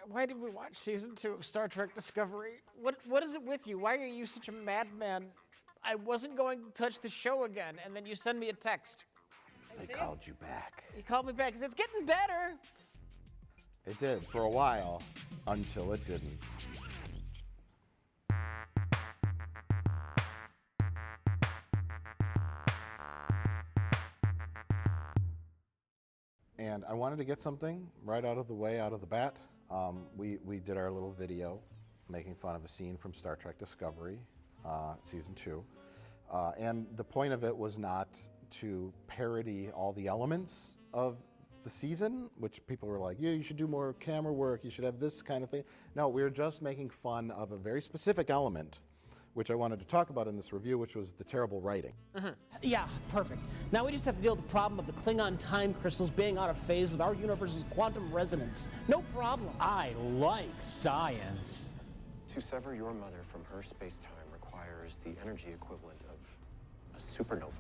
Why did we watch season 2 of Star Trek Discovery? What is it with you? Why are you such a madman? I wasn't going to touch the show again, and then you send me a text. They called you back. You called me back because it's getting better. It did for a while, until it didn't. And I wanted to get something right out of the way, out of the bat. We did our little video making fun of a scene from Star Trek Discovery, season 2. And the point of it was not to parody all the elements of the season, which people were like, yeah, you should do more camera work, you should have this kind of thing. No, we were just making fun of a very specific element, which I wanted to talk about in this review, which was the terrible writing. Yeah, perfect. Now we just have to deal with the problem of the Klingon time crystals being out of phase with our universe's quantum resonance. No problem. I like science. To sever your mother from her space-time requires the energy equivalent of a supernova.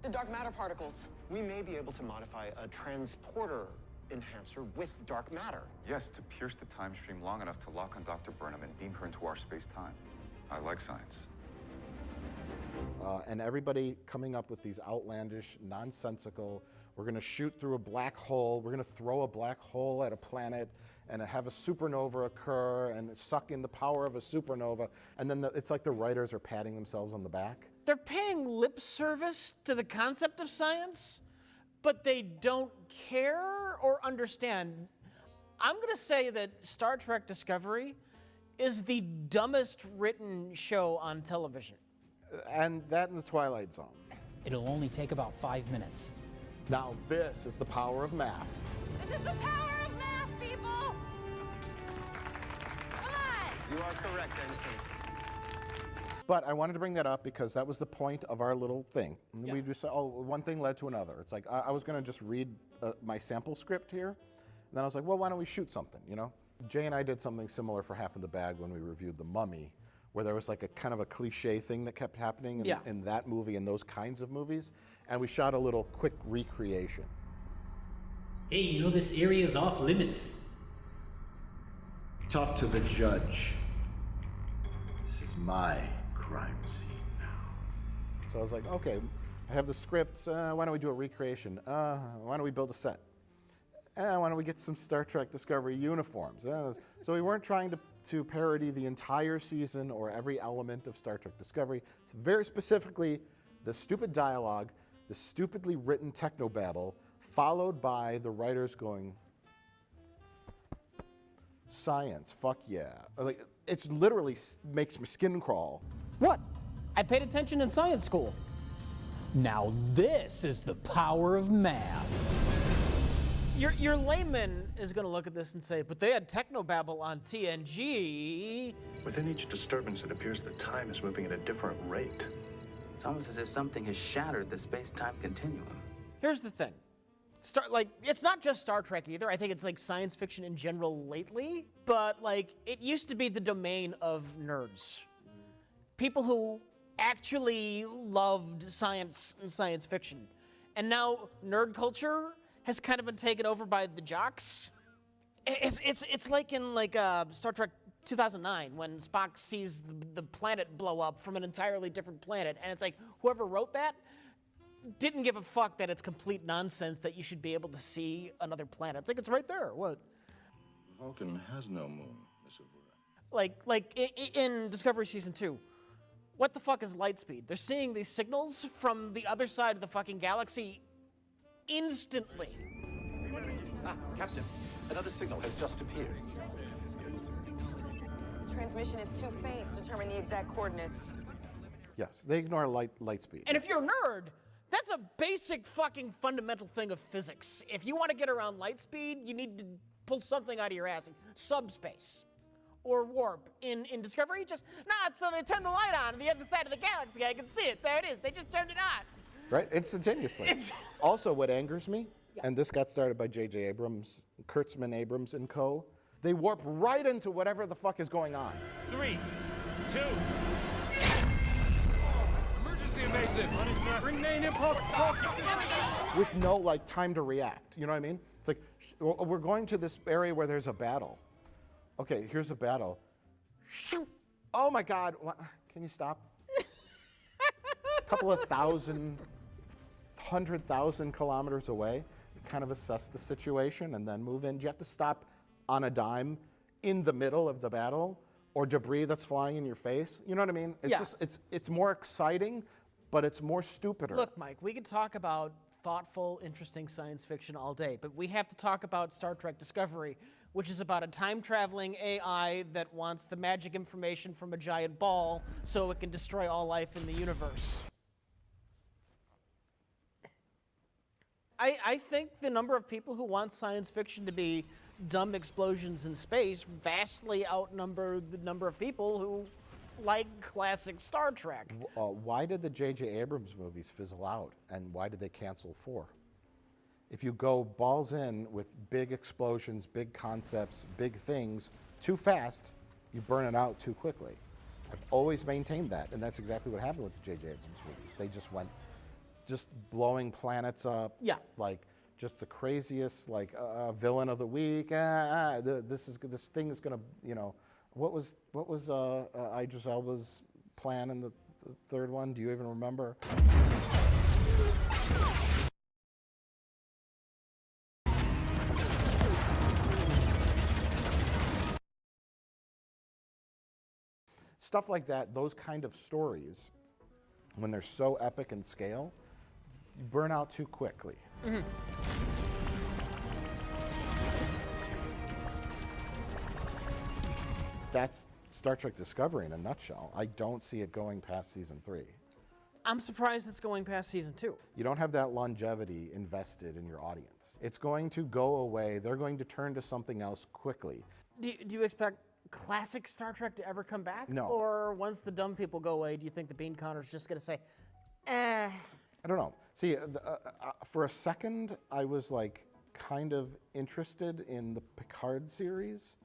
The dark matter particles. We may be able to modify a transporter enhancer with dark matter. Yes, to pierce the time stream long enough to lock on Dr. Burnham and beam her into our space-time. I like science. And everybody coming up with these outlandish, nonsensical, we're going to shoot through a black hole, we're going to throw a black hole at a planet and have a supernova occur and suck in the power of a supernova. And then it's like the writers are patting themselves on the back. They're paying lip service to the concept of science, but they don't care or understand. I'm going to say that Star Trek Discovery is the dumbest written show on television. And that in the Twilight Zone. It'll only take about 5 minutes. Now this is the power of math. This is the power of math, people! Come on! You are correct, Ensign. But I wanted to bring that up because that was the point of our little thing. Yeah. We just said, oh, one thing led to another. It's like, I was gonna just read my sample script here. And then I was like, well, why don't we shoot something, you know? Jay and I did something similar for Half in the Bag when we reviewed The Mummy, where there was like a kind of a cliche thing that kept happening in that movie and those kinds of movies. And we shot a little quick recreation. Hey, you know this area is off limits. Talk to the judge. This is my crime scene now. So I was like, okay, I have the script, why don't we do a recreation? Why don't we build a set? Why don't we get some Star Trek Discovery uniforms? So we weren't trying to parody the entire season or every element of Star Trek Discovery. Very specifically, the stupid dialogue, the stupidly written technobabble, followed by the writers going, science, fuck yeah. Like, it's literally makes my skin crawl. What? I paid attention in science school. Now this is the power of math. Your layman is going to look at this and say, but they had technobabble on TNG. Within each disturbance, it appears that time is moving at a different rate. It's almost as if something has shattered the space-time continuum. Here's the thing. It's not just Star Trek either. I think it's like science fiction in general lately. But like, it used to be the domain of nerds. People who actually loved science and science fiction. And now nerd culture has kind of been taken over by the jocks. It's like in Star Trek 2009 when Spock sees the planet blow up from an entirely different planet, and it's like whoever wrote that didn't give a fuck that it's complete nonsense that you should be able to see another planet. It's like it's right there. What? Vulcan has no moon, Miss Uhura. Like in Discovery Season 2, what the fuck is light speed? They're seeing these signals from the other side of the fucking galaxy instantly. Captain, another signal has just appeared. Transmission is too faint to determine the exact coordinates. Yes, they ignore light speed. And if you're a nerd, that's a basic fucking fundamental thing of physics. If you want to get around light speed, you need to pull something out of your ass. Subspace or warp. In Discovery, just, so they turned the light on the other side of the galaxy. I can see it. There it is. They just turned it on. Right, instantaneously. Also, what angers me, and this got started by J.J. Abrams, Kurtzman, Abrams, and co., they warp right into whatever the fuck is going on. 3, 2. Emergency invasive. Bring main impulse. With no time to react. You know what I mean? It's like we're going to this area where there's a battle. Okay, here's a battle. Shoot! Oh my God! Can you stop? A couple of 100,000 kilometers away, kind of assess the situation and then move in. Do you have to stop on a dime in the middle of the battle, or debris that's flying in your face? You know what I mean? It's just it's more exciting, but it's more stupider. Look, Mike, we could talk about thoughtful, interesting science fiction all day, but we have to talk about Star Trek Discovery, which is about a time-traveling AI that wants the magic information from a giant ball so it can destroy all life in the universe. I think the number of people who want science fiction to be dumb explosions in space vastly outnumber the number of people who like classic Star Trek. Why did the J.J. Abrams movies fizzle out, and why did they cancel 4? If you go balls in with big explosions, big concepts, big things too fast, you burn it out too quickly. I've always maintained that, and that's exactly what happened with the J.J. Abrams movies. They just went blowing planets up, like just the craziest, like villain of the week. This thing is gonna, you know, what was Idris Elba's plan in the third one? Do you even remember? Stuff like that, those kind of stories, when they're so epic in scale, you burn out too quickly. Mm-hmm. That's Star Trek Discovery in a nutshell. I don't see it going past season 3. I'm surprised it's going past season 2. You don't have that longevity invested in your audience. It's going to go away. They're going to turn to something else quickly. Do you expect classic Star Trek to ever come back? No. Or once the dumb people go away, do you think the bean counter's just going to say, eh? I don't know. See, for a second, I was like kind of interested in the Picard series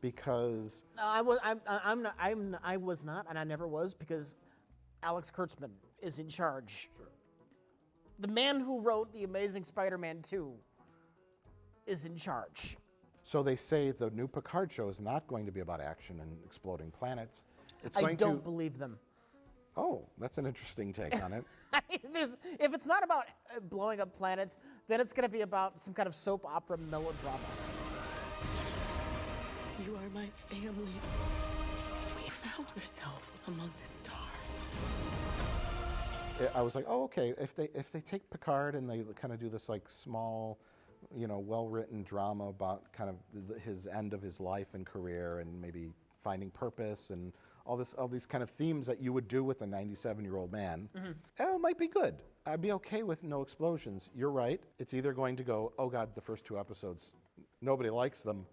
because I was not, and I never was, because Alex Kurtzman is in charge. Sure. The man who wrote The Amazing Spider-Man 2 is in charge. So they say the new Picard show is not going to be about action and exploding planets. It's I don't believe them. Oh, that's an interesting take on it. If it's not about blowing up planets, then it's going to be about some kind of soap opera melodrama. You are my family. We found ourselves among the stars. I was like, oh, okay. If they take Picard and they kind of do this like small, you know, well-written drama about kind of his end of his life and career and maybe finding purpose and all these kind of themes that you would do with a 97-year-old man, it might be good. I'd be okay with no explosions. You're right. It's either going to go, oh God, the first 2 episodes, nobody likes them.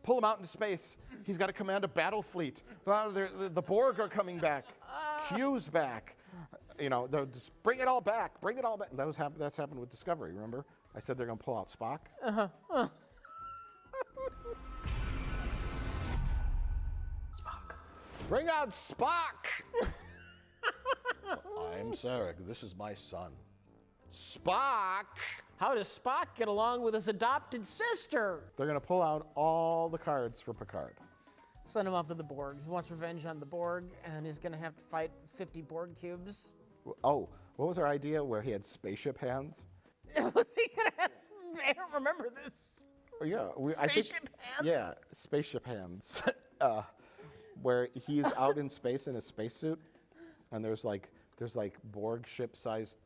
Pull him out into space. He's got to command a battle fleet. The Borg are coming back. Q's back. You know, just bring it all back. Bring it all back. That's happened with Discovery, remember? I said they're going to pull out Spock. Spock. Bring out Spock! I'm Sarek. This is my son. Spock! How does Spock get along with his adopted sister? They're going to pull out all the cards for Picard. Send him off to the Borg. He wants revenge on the Borg, and he's going to have to fight 50 Borg cubes. Oh, what was our idea where he had spaceship hands? Was he going to have... I don't remember this. Oh, yeah. Spaceship hands? Yeah, spaceship hands. Where he's out in space in a spacesuit, and there's like Borg ship-sized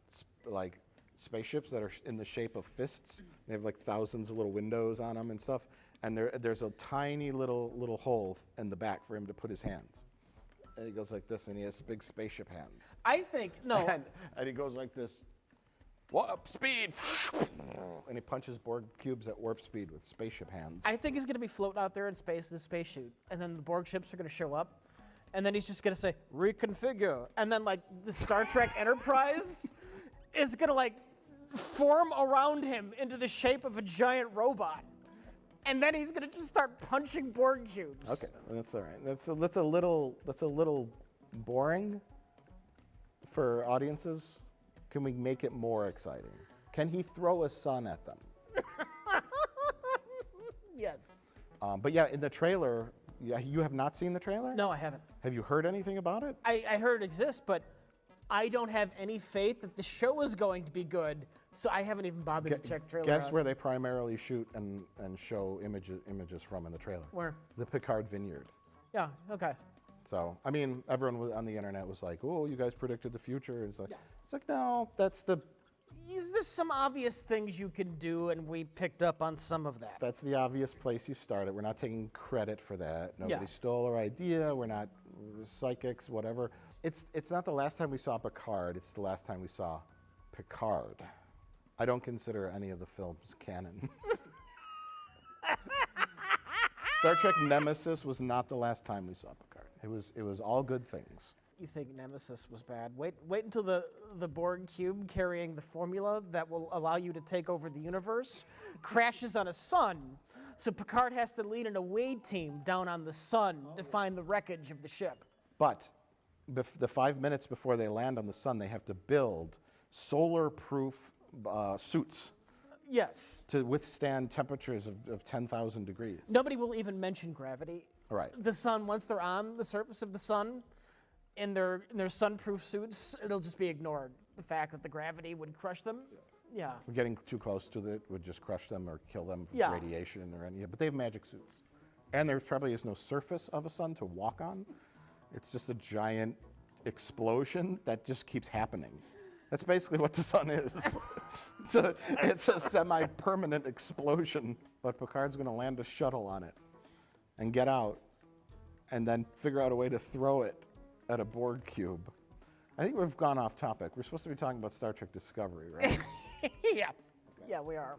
like spaceships that are in the shape of fists. They have like thousands of little windows on them and stuff. And there's a tiny little hole in the back for him to put his hands. And he goes like this, and he has big spaceship hands. I think, no. And he goes like this, warp speed! And he punches Borg cubes at warp speed with spaceship hands. I think he's going to be floating out there in space in a spacesuit, and then the Borg ships are going to show up, and then he's just going to say, reconfigure. And then, like, the Star Trek Enterprise is going to, like, form around him into the shape of a giant robot. And then he's gonna just start punching Borg cubes. Okay, that's all right. That's a little boring for audiences. Can we make it more exciting? Can he throw a sun at them? Yes. But yeah, in the trailer, yeah, you have not seen the trailer? No, I haven't. Have you heard anything about it? I heard it exists, but I don't have any faith that the show is going to be good, so I haven't even bothered to check the trailer Guess out. where they primarily shoot and show images from in the trailer? Where? The Picard Vineyard. Yeah, okay. So, I mean, everyone on the internet was like, oh, you guys predicted the future. It's like, no, that's the... There's some obvious things you can do, and we picked up on some of that. That's the obvious place you started. We're not taking credit for that. Nobody Yeah. stole our idea. We're not psychics, whatever. It's not the last time we saw Picard. It's the last time we saw Picard. I don't consider any of the films canon. Star Trek Nemesis was not the last time we saw Picard. It was all good things. You think Nemesis was bad? Wait until the Borg cube carrying the formula that will allow you to take over the universe crashes on a sun. So Picard has to lead an away team down on the sun to find the wreckage of the ship. But the 5 minutes before they land on the sun, they have to build solar-proof suits. Yes. To withstand temperatures of 10,000 degrees. Nobody will even mention gravity. Right. The sun, once they're on the surface of the sun, in their sunproof suits, it'll just be ignored. The fact that the gravity would crush them. Yeah. Getting too close to it would just crush them or kill them from Yeah. radiation or any. But they have magic suits, and there probably is no surface of a sun to walk on. It's just a giant explosion that just keeps happening. That's basically what the sun is. It's a semi-permanent explosion, but Picard's going to land a shuttle on it and get out and then figure out a way to throw it at a Borg cube. I think we've gone off topic. We're supposed to be talking about Star Trek Discovery, right? Yeah. Yeah, we are.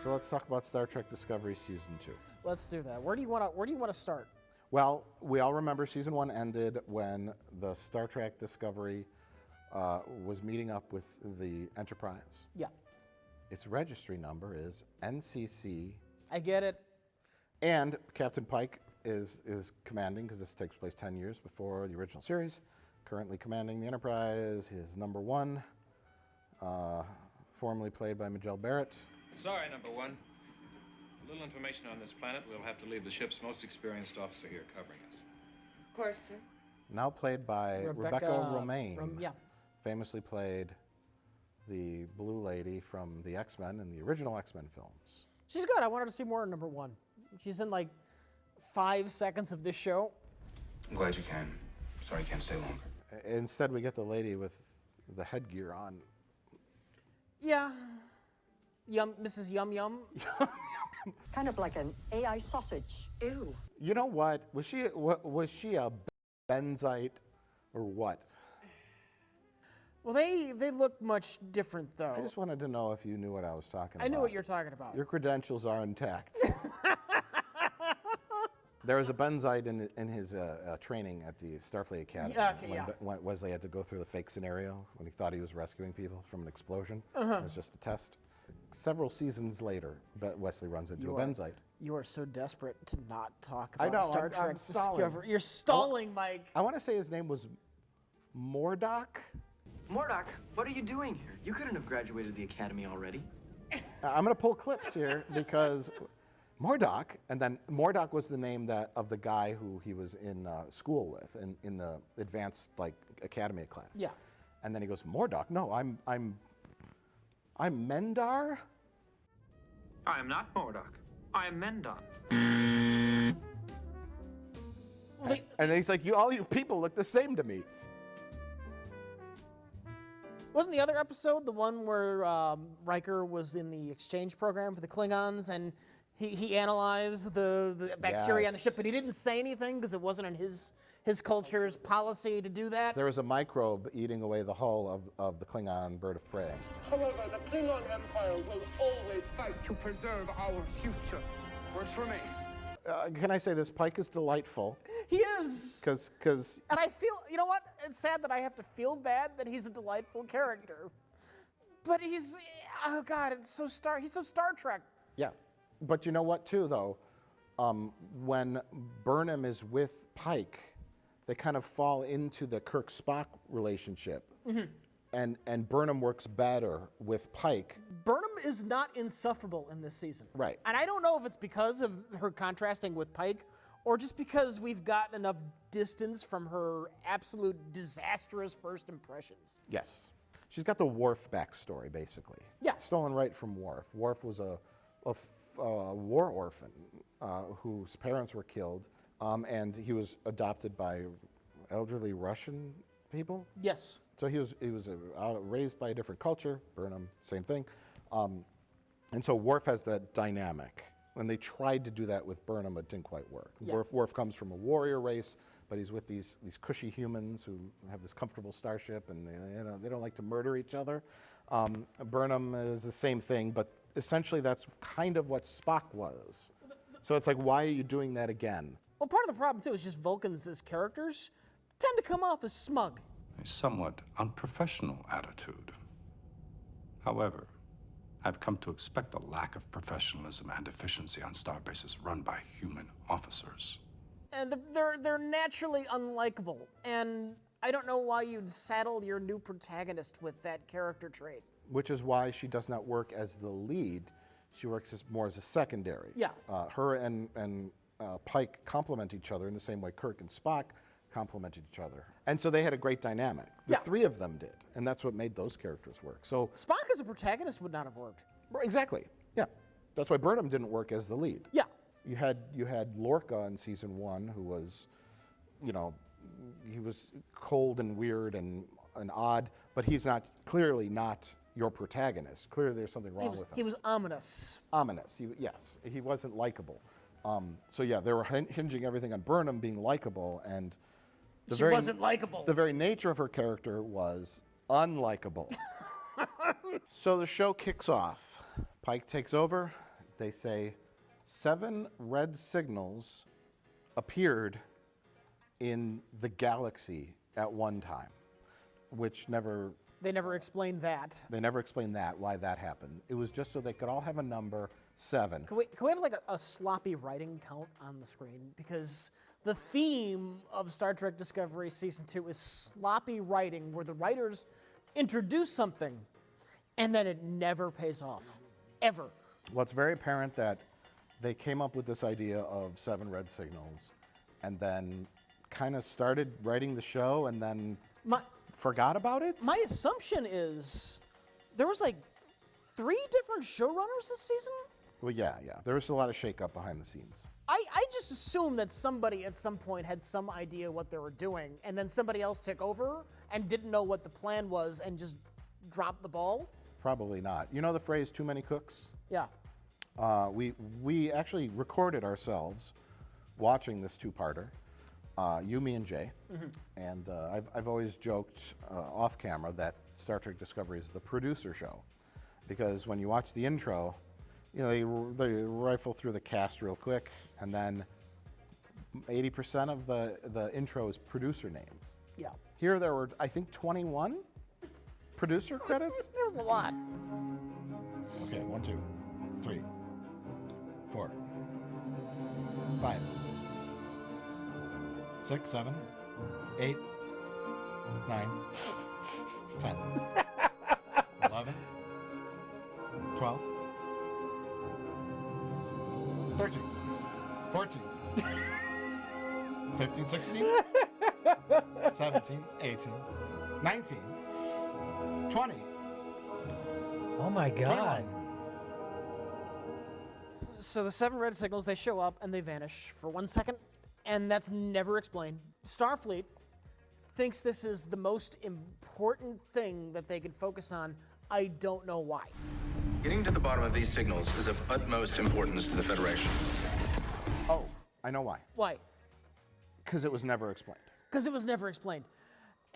So let's talk about Star Trek Discovery Season 2. Let's do that. Where do you want to start? Well, we all remember Season 1 ended when the Star Trek Discovery was meeting up with the Enterprise. Yeah. Its registry number is NCC. I get it. And Captain Pike is commanding, because this takes place 10 years before the original series, currently commanding the Enterprise. His number one, formerly played by Majel Barrett. Sorry, number one. A little information on this planet. We'll have to leave the ship's most experienced officer here covering us. Of course, sir. Now played by Rebecca Romaine. Yeah. Famously played the Blue Lady from the X-Men and the original X-Men films. She's good. I wanted to see more in number one. She's in like 5 seconds of this show. I'm glad you came. Sorry you can't stay longer. Instead, we get the lady with the headgear on. Yeah. Mrs. Yum Yum. Kind of like an AI sausage. Ew. You know what? Was she a benzite or what? Well, they look much different, though. I just wanted to know if you knew what I was talking about. I knew what you're talking about. Your credentials are intact. There was a benzite in his training at the Starfleet Academy when Wesley had to go through the fake scenario when he thought he was rescuing people from an explosion. It was just a test. Several seasons later, Wesley runs into a benzite. You are so desperate to not talk about I know, Star Trek I'm stalling. Discovery. You're stalling, Mike. I want to say his name was Mordock. Mordock, what are you doing here? You couldn't have graduated the academy already. I'm going to pull clips here because Mordock, and then Mordock was the name of the guy who he was in school with in the advanced academy class. Yeah. And then he goes, Mordock? No, I'm Mendar. I am not Mordock. I am Mendon. And then he's like, all you people look the same to me. Wasn't the other episode the one where Riker was in the exchange program for the Klingons and he analyzed the bacteria on the ship, but he didn't say anything because it wasn't in his culture's policy to do that? There was a microbe eating away the hull of the Klingon bird of prey. However, the Klingon Empire will always fight to preserve our future. Works for me. Can I say this? Pike is delightful. He is. Because and I feel, you know what? It's sad that I have to feel bad that he's a delightful character. But he's so Star Trek. Yeah. But you know what, too, though? when Burnham is with Pike, they kind of fall into the Kirk-Spock relationship. And Burnham works better with Pike. Burnham is not insufferable in this season. Right. And I don't know if it's because of her contrasting with Pike or just because we've gotten enough distance from her absolute disastrous first impressions. Yes. She's got the Worf backstory, basically. Yeah. Stolen right from Worf. Worf was a war orphan whose parents were killed, and he was adopted by elderly Russian people. Yes. So he was raised by a different culture. Burnham, same thing. And so Worf has that dynamic. And they tried to do that with Burnham, but it didn't quite work. Yeah. Worf comes from a warrior race, but he's with these cushy humans who have this comfortable starship, and they don't like to murder each other. Burnham is the same thing, but essentially that's kind of what Spock was. So it's like, why are you doing that again? Well, part of the problem, too, is just Vulcans as characters tend to come off as smug. A somewhat unprofessional attitude. However, I've come to expect a lack of professionalism and efficiency on starbases run by human officers. And they're naturally unlikable. And I don't know why you'd saddle your new protagonist with that character trait. Which is why she does not work as the lead. She works more as a secondary. Yeah. Her and Pike complement each other in the same way Kirk and Spock complemented each other. And so they had a great dynamic. The three of them did, and that's what made those characters work. So Spock as a protagonist would not have worked. Exactly, yeah. That's why Burnham didn't work as the lead. Yeah. You had Lorca in season 1, who was, he was cold and weird and odd, but he's clearly not your protagonist. Clearly there's something wrong with him. He was ominous. Ominous, yes. He wasn't likable. So yeah, they were hinging everything on Burnham being likable, and she wasn't likable. The very nature of her character was unlikable. So the show kicks off. Pike takes over. They say 7 red signals appeared in the galaxy at one time, which They never explained that. They never explained that, why that happened. It was just so they could all have a number 7. Can we have like a sloppy writing count on the screen? Because the theme of Star Trek Discovery Season 2 is sloppy writing, where the writers introduce something and then it never pays off. Ever. Well, it's very apparent that they came up with this idea of 7 red signals and then kind of started writing the show and then forgot about it? My assumption is there was like 3 different showrunners this season? Well, yeah. There was a lot of shakeup behind the scenes. I just assumed that somebody at some point had some idea what they were doing, and then somebody else took over and didn't know what the plan was and just dropped the ball. Probably not. You know the phrase, too many cooks? Yeah. We actually recorded ourselves watching this 2-parter, you, me, and Jay. Mm-hmm. And I've always joked off camera that Star Trek Discovery is the producer show, because when you watch the intro, they rifle through the cast real quick, and then 80% of the intro is producer names. Yeah. Here there were, I think, 21 producer credits. It was a lot. Okay, 1, 2, 3, 4, 5, 6, 7, 8, 9, 10, 11, 12, 13, 14, 15, 16, 17, 18, 19, 20. Oh my God. 21. So the 7 red signals, they show up and they vanish for 1 second, and that's never explained. Starfleet thinks this is the most important thing that they can focus on. I don't know why. Getting to the bottom of these signals is of utmost importance to the Federation. Oh, I know why. Why? Because it was never explained. Because it was never explained.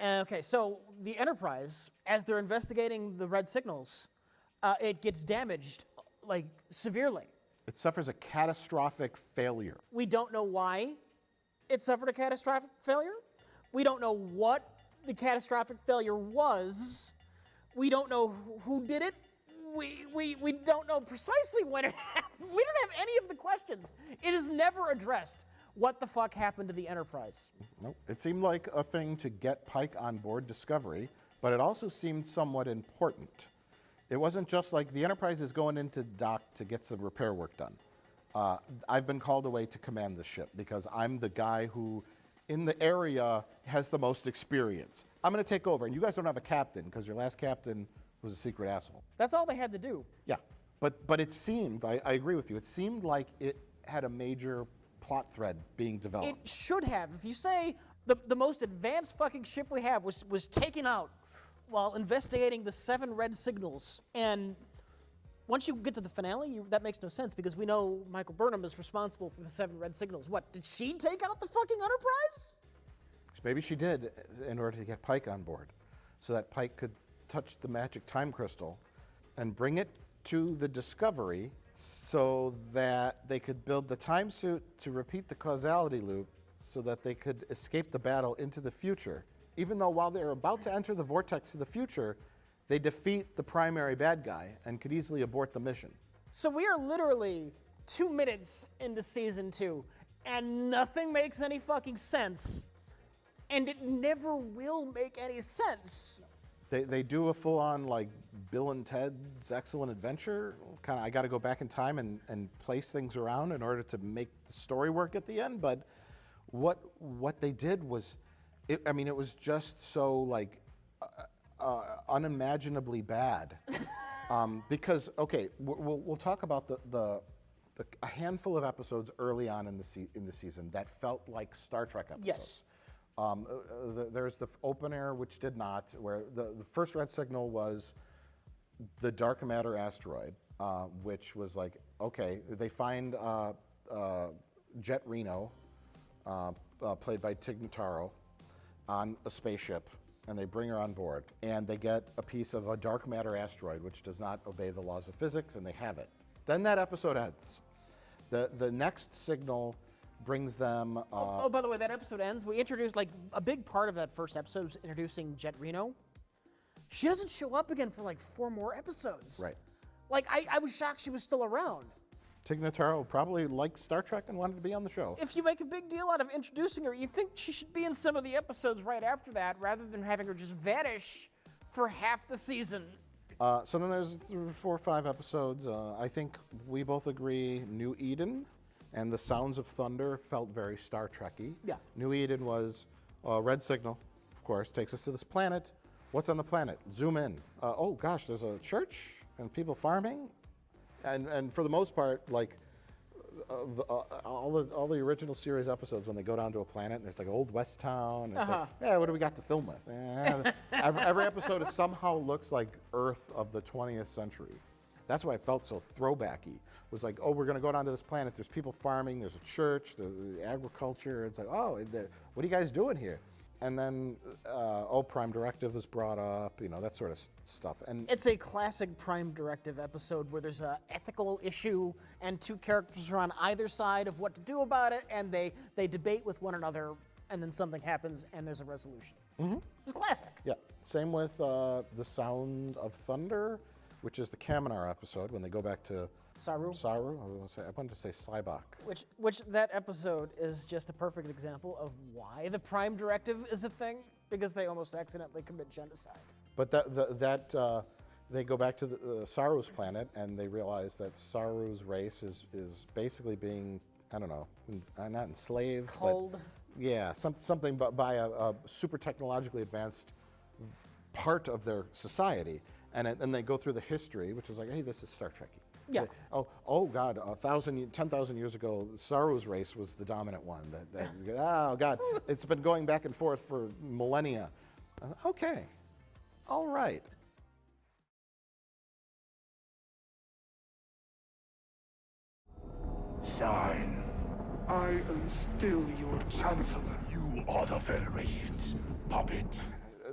Okay, so the Enterprise, as they're investigating the red signals, it gets damaged, like, severely. It suffers a catastrophic failure. We don't know why it suffered a catastrophic failure. We don't know what the catastrophic failure was. We don't know who did it. we don't know precisely when it happened. We don't have any of the questions. It is never addressed what the fuck happened to the Enterprise. Nope. It seemed like a thing to get Pike on board Discovery, but it also seemed somewhat important. It wasn't just like the Enterprise is going into dock to get some repair work done. I've been called away to command the ship because I'm the guy who, in the area, has the most experience. I'm going to take over, and you guys don't have a captain because your last captain was a secret asshole. That's all they had to do. Yeah, but it seemed, I agree with you, it seemed like it had a major plot thread being developed. It should have. If you say the most advanced fucking ship we have was taken out while investigating the 7 red signals, and once you get to the finale, that makes no sense because we know Michael Burnham is responsible for the 7 red signals. What, did she take out the fucking Enterprise? Maybe she did in order to get Pike on board so that Pike could touch the magic time crystal and bring it to the Discovery so that they could build the time suit to repeat the causality loop so that they could escape the battle into the future. Even though while they're about to enter the vortex of the future, they defeat the primary bad guy and could easily abort the mission. So we are literally 2 minutes into season 2 and nothing makes any fucking sense. And it never will make any sense. They do a full-on like Bill and Ted's Excellent Adventure. Kind of, I got to go back in time and place things around in order to make the story work at the end. But what they did was, it was just so like unimaginably bad. Because okay, we'll talk about a handful of episodes early on in the season that felt like Star Trek episodes. Yes. There's the opener, which did not, where the first red signal was the dark matter asteroid, which was like, okay, they find Jet Reno, played by Tig Notaro, on a spaceship, and they bring her on board, and they get a piece of a dark matter asteroid, which does not obey the laws of physics, and they have it. Then that episode ends. The next signal brings them... by the way, that episode ends. We introduced, like, a big part of that first episode was introducing Jet Reno. She doesn't show up again for, like, 4 more episodes. Right. Like, I was shocked she was still around. Tig Notaro probably liked Star Trek and wanted to be on the show. If you make a big deal out of introducing her, you think she should be in some of the episodes right after that, rather than having her just vanish for half the season. So then there's 4 or 5 episodes. I think we both agree New Eden and the Sounds of Thunder felt very Star Trek-y. Yeah. New Eden was a red signal, of course, takes us to this planet. What's on the planet? Zoom in. Oh gosh, there's a church and people farming. And for the most part, like all the original series episodes, when they go down to a planet and there's like Old West Town, it's like, yeah, what do we got to film with? Every episode somehow looks like Earth of the 20th century. That's why it felt so throwbacky. It was like, oh, we're going to go down to this planet. There's people farming. There's a church. There's agriculture. It's like, oh, what are you guys doing here? And then, Prime Directive was brought up. That sort of stuff. And it's a classic Prime Directive episode where there's an ethical issue and 2 characters are on either side of what to do about it, and they debate with one another, and then something happens and there's a resolution. Mm-hmm. It's classic. Yeah. Same with The Sound of Thunder, which is the Kaminar episode when they go back to Saru. I wanted to say Cybok. Which that episode is just a perfect example of why the Prime Directive is a thing, because they almost accidentally commit genocide. But they go back to the Saru's planet and they realize that Saru's race is basically being, I don't know, not enslaved. Culled. But yeah, something by a super technologically advanced part of their society. And they go through the history, which is like, hey, this is Star Trek-y. Yeah. Oh God, 10,000 years ago, Saru's race was the dominant one. Oh God, it's been going back and forth for millennia. Okay, all right. Sign. I am still your Chancellor. You are the Federation's puppet.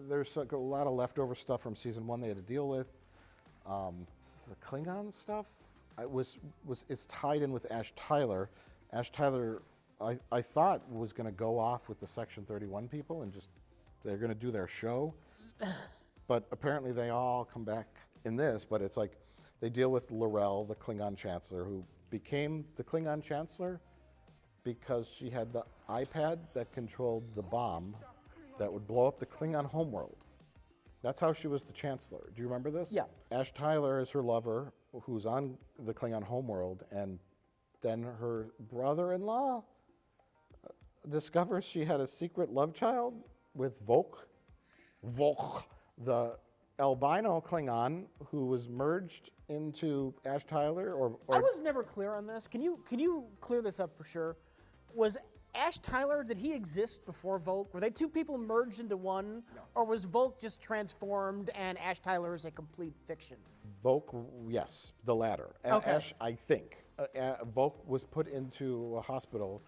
There's like a lot of leftover stuff from season 1 they had to deal with. The Klingon stuff is tied in with Ash Tyler. Ash Tyler, I thought was going to go off with the Section 31 people and just they're going to do their show, but apparently they all come back in this. But it's like They deal with Laurel, the Klingon Chancellor, who became the Klingon Chancellor because she had the iPad that controlled the bomb that would blow up the Klingon homeworld. That's how she was the Chancellor. Do you remember this? Yeah. Ash Tyler is her lover, who's on the Klingon homeworld, and then her brother-in-law discovers she had a secret love child with Volk. Volk, the albino Klingon who was merged into Ash Tyler, or I was never clear on this. Can you clear this up for sure? Was Ash Tyler, did he exist before Volk? Were they two people merged into one? No. Or was Volk just transformed and Ash Tyler is a complete fiction? Volk, yes, the latter. Okay. Ash, I think. Volk was put into a hospital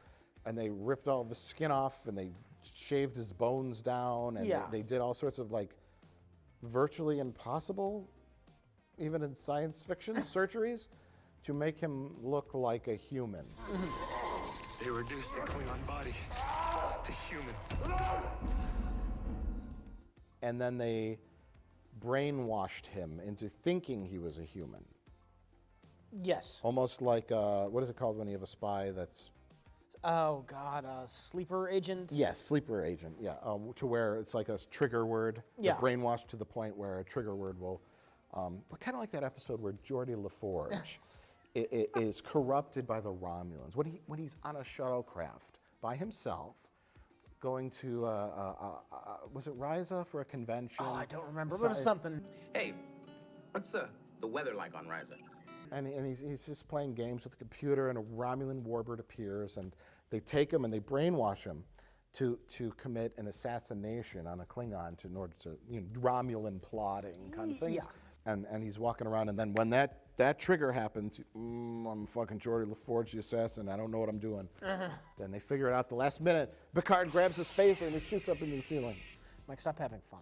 and they ripped all of his skin off and they shaved his bones down and they did all sorts of like virtually impossible, even in science fiction, surgeries to make him look like a human. They reduced the Klingon body to human. And then they brainwashed him into thinking he was a human. Yes. Almost like, what is it called when you have a spy that's... Oh, God, sleeper agent? Yes, sleeper agent, yeah. To where it's like a trigger word. Yeah. Brainwashed to the point where a trigger word will... kind of like that episode where Geordie LaForge is corrupted by the Romulans. When he's on a shuttlecraft by himself, going to, was it Ryza for a convention? Oh, I don't remember, but it was something. Hey, what's the weather like on Ryza? And he's just playing games with the computer, and a Romulan warbird appears, and they take him and they brainwash him to commit an assassination on a Klingon in order to, Romulan plotting kind of things. Yeah. And he's walking around, and then when that trigger happens, I'm fucking Geordie LaForge, the assassin, I don't know what I'm doing. Then they figure it out the last minute. Picard grabs his face and it shoots up into the ceiling. Mike, stop having fun.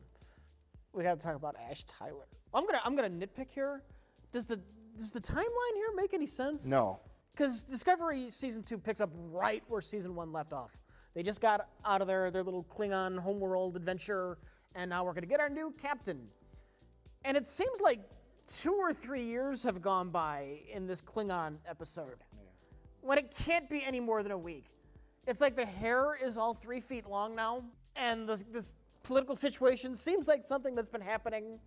We got to talk about Ash Tyler. I'm gonna nitpick here. Does the timeline here make any sense? No. Because Discovery Season 2 picks up right where Season 1 left off. They just got out of their little Klingon homeworld adventure, and now we're going to get our new captain. And it seems like 2 or 3 years have gone by in this Klingon episode, when it can't be any more than a week. It's like the hair is all 3 feet long now, and this political situation seems like something that's been happening.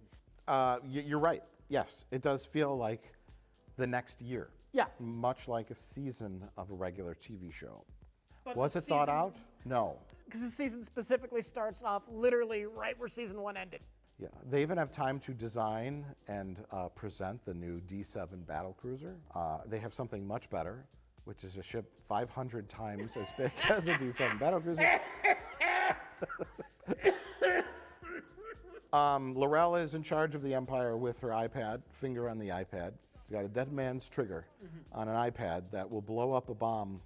You're right. Yes, it does feel like the next year. Yeah. Much like a season of a regular TV show. But Was it thought out? No. Because the season specifically starts off literally right where Season 1 ended. Yeah, they even have time to design and present the new D7 battlecruiser. They have something much better, which is a ship 500 times as big as a D7 battlecruiser. Laurel is in charge of the Empire with her iPad, finger on the iPad. She's got a dead man's trigger on an iPad that will blow up a bomb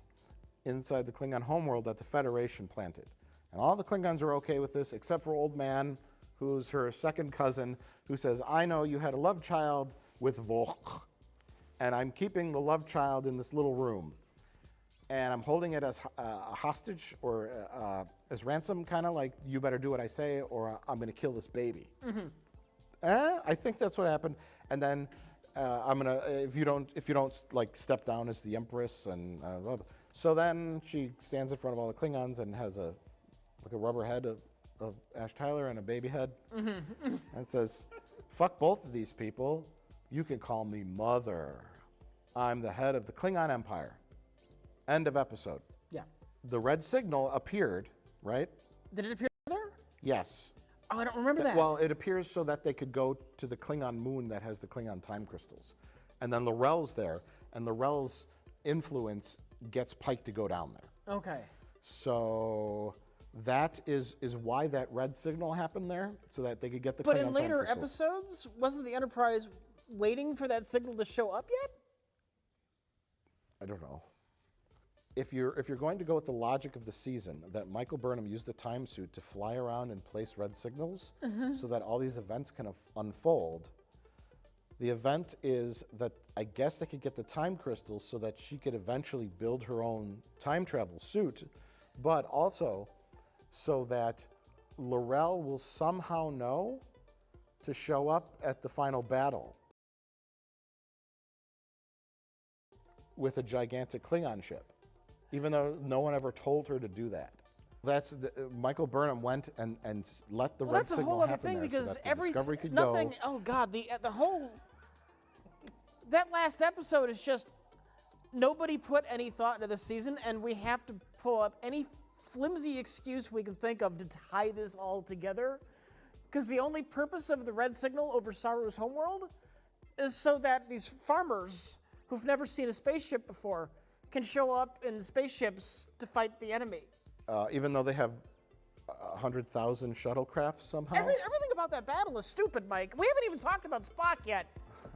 inside the Klingon homeworld that the Federation planted. And all the Klingons are okay with this, except for Old Man, who's her second cousin, who says, I know you had a love child with Volk, and I'm keeping the love child in this little room. And I'm holding it as a hostage or as ransom, kind of like, you better do what I say or I'm going to kill this baby. I think that's what happened. And then I'm going to, if you don't like step down as the Empress and blah, blah. So then she stands in front of all the Klingons and has a rubber head of Ash Tyler and a baby head and says, fuck both of these people. You can call me Mother. I'm the head of the Klingon Empire. End of episode. Yeah. The red signal appeared, right? Did it appear there? Yes. Oh, I don't remember that. Well, it appears so that they could go to the Klingon moon that has the Klingon time crystals. And then Laurel's there, and Laurel's influence gets Pike to go down there. Okay. So that is why that red signal happened there, so that they could get the Klingon But time in later crystals. episodes, wasn't the Enterprise waiting for that signal to show up yet? I don't know. If you're going to go with the logic of the season, that Michael Burnham used the time suit to fly around and place red signals so that all these events can unfold, the event is that I guess they could get the time crystals so that she could eventually build her own time travel suit, but also so that Laurel will somehow know to show up at the final battle. with a gigantic Klingon ship, even though no one ever told her to do that. Michael Burnham went and let the red signal happen. That's a whole other thing there because so that the Discovery could nothing. go. Oh God, the whole that last episode is just nobody put any thought into this season, and we have to pull up any flimsy excuse we can think of to tie this all together. Because the only purpose of the red signal over Saru's homeworld is so that these farmers who've never seen a spaceship before can show up in spaceships to fight the enemy. Even though they have 100,000 shuttlecraft somehow. Everything about that battle is stupid, Mike. We haven't even talked about Spock yet.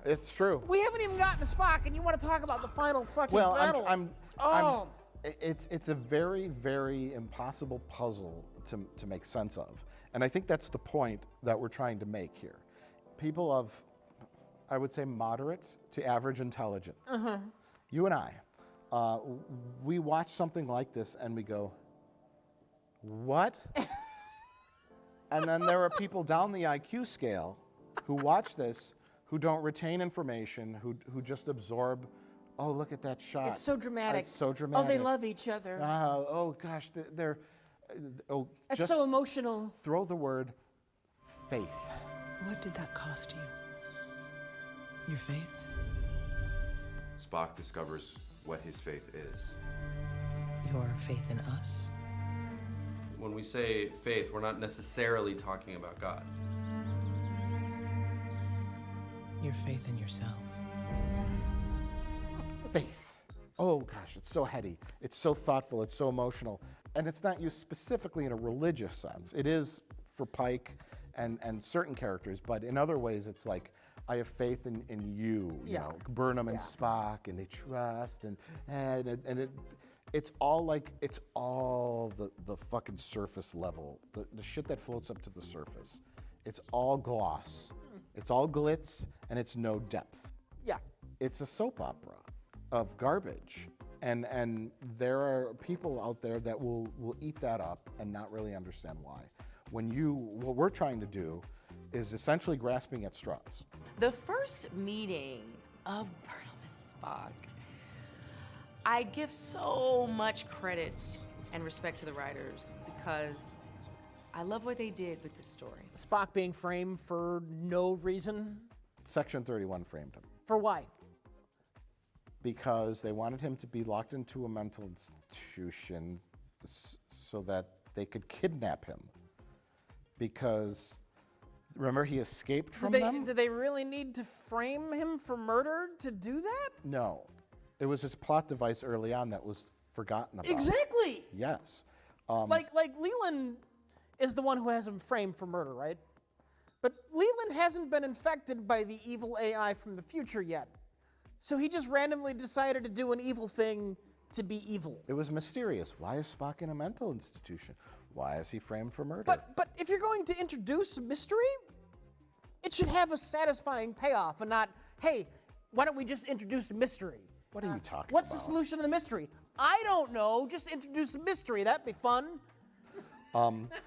It's true. We haven't even gotten to Spock, and you want to talk about the final fucking battle. It's a very, very impossible puzzle to make sense of. And I think that's the point that we're trying to make here. People of, I would say, moderate to average intelligence, you and I, we watch something like this and we go, what? And then there are people down the IQ scale who watch this, who don't retain information, who just absorb, oh, look at that shot. It's so dramatic. It's so dramatic. Oh, they love each other. Oh, gosh, they're it's so emotional. Throw the word faith. What did that cost you? Your faith? Spock discovers what his faith is. Your faith in us? When we say faith, we're not necessarily talking about God. Your faith in yourself. Faith. Oh gosh, it's so heady. It's so thoughtful. It's so emotional. And it's not used specifically in a religious sense. It is for Pike and certain characters, but in other ways it's like, I have faith in you, you know, Burnham and Spock, and they trust, and it's all like, it's all the fucking surface level, the shit that floats up to the surface. It's all gloss, it's all glitz, and it's no depth. Yeah. It's a soap opera of garbage. And there are people out there that will eat that up and not really understand why. What we're trying to do is essentially grasping at straws. The first meeting of Burnham and Spock, I give so much credit and respect to the writers because I love what they did with this story. Spock being framed for no reason. Section 31 framed him. For why? Because they wanted him to be locked into a mental institution so that they could kidnap him. Because, remember, he escaped from them? Did they really need to frame him for murder to do that? No. It was his plot device early on that was forgotten about. Exactly! Yes. Like Leland is the one who has him framed for murder, right? But Leland hasn't been infected by the evil AI from the future yet. So he just randomly decided to do an evil thing to be evil. It was mysterious. Why is Spock in a mental institution? Why is he framed for murder? But if you're going to introduce a mystery, it should have a satisfying payoff and not, hey, why don't we just introduce a mystery? What are you talking about? What's the solution to the mystery? I don't know. Just introduce a mystery. That'd be fun.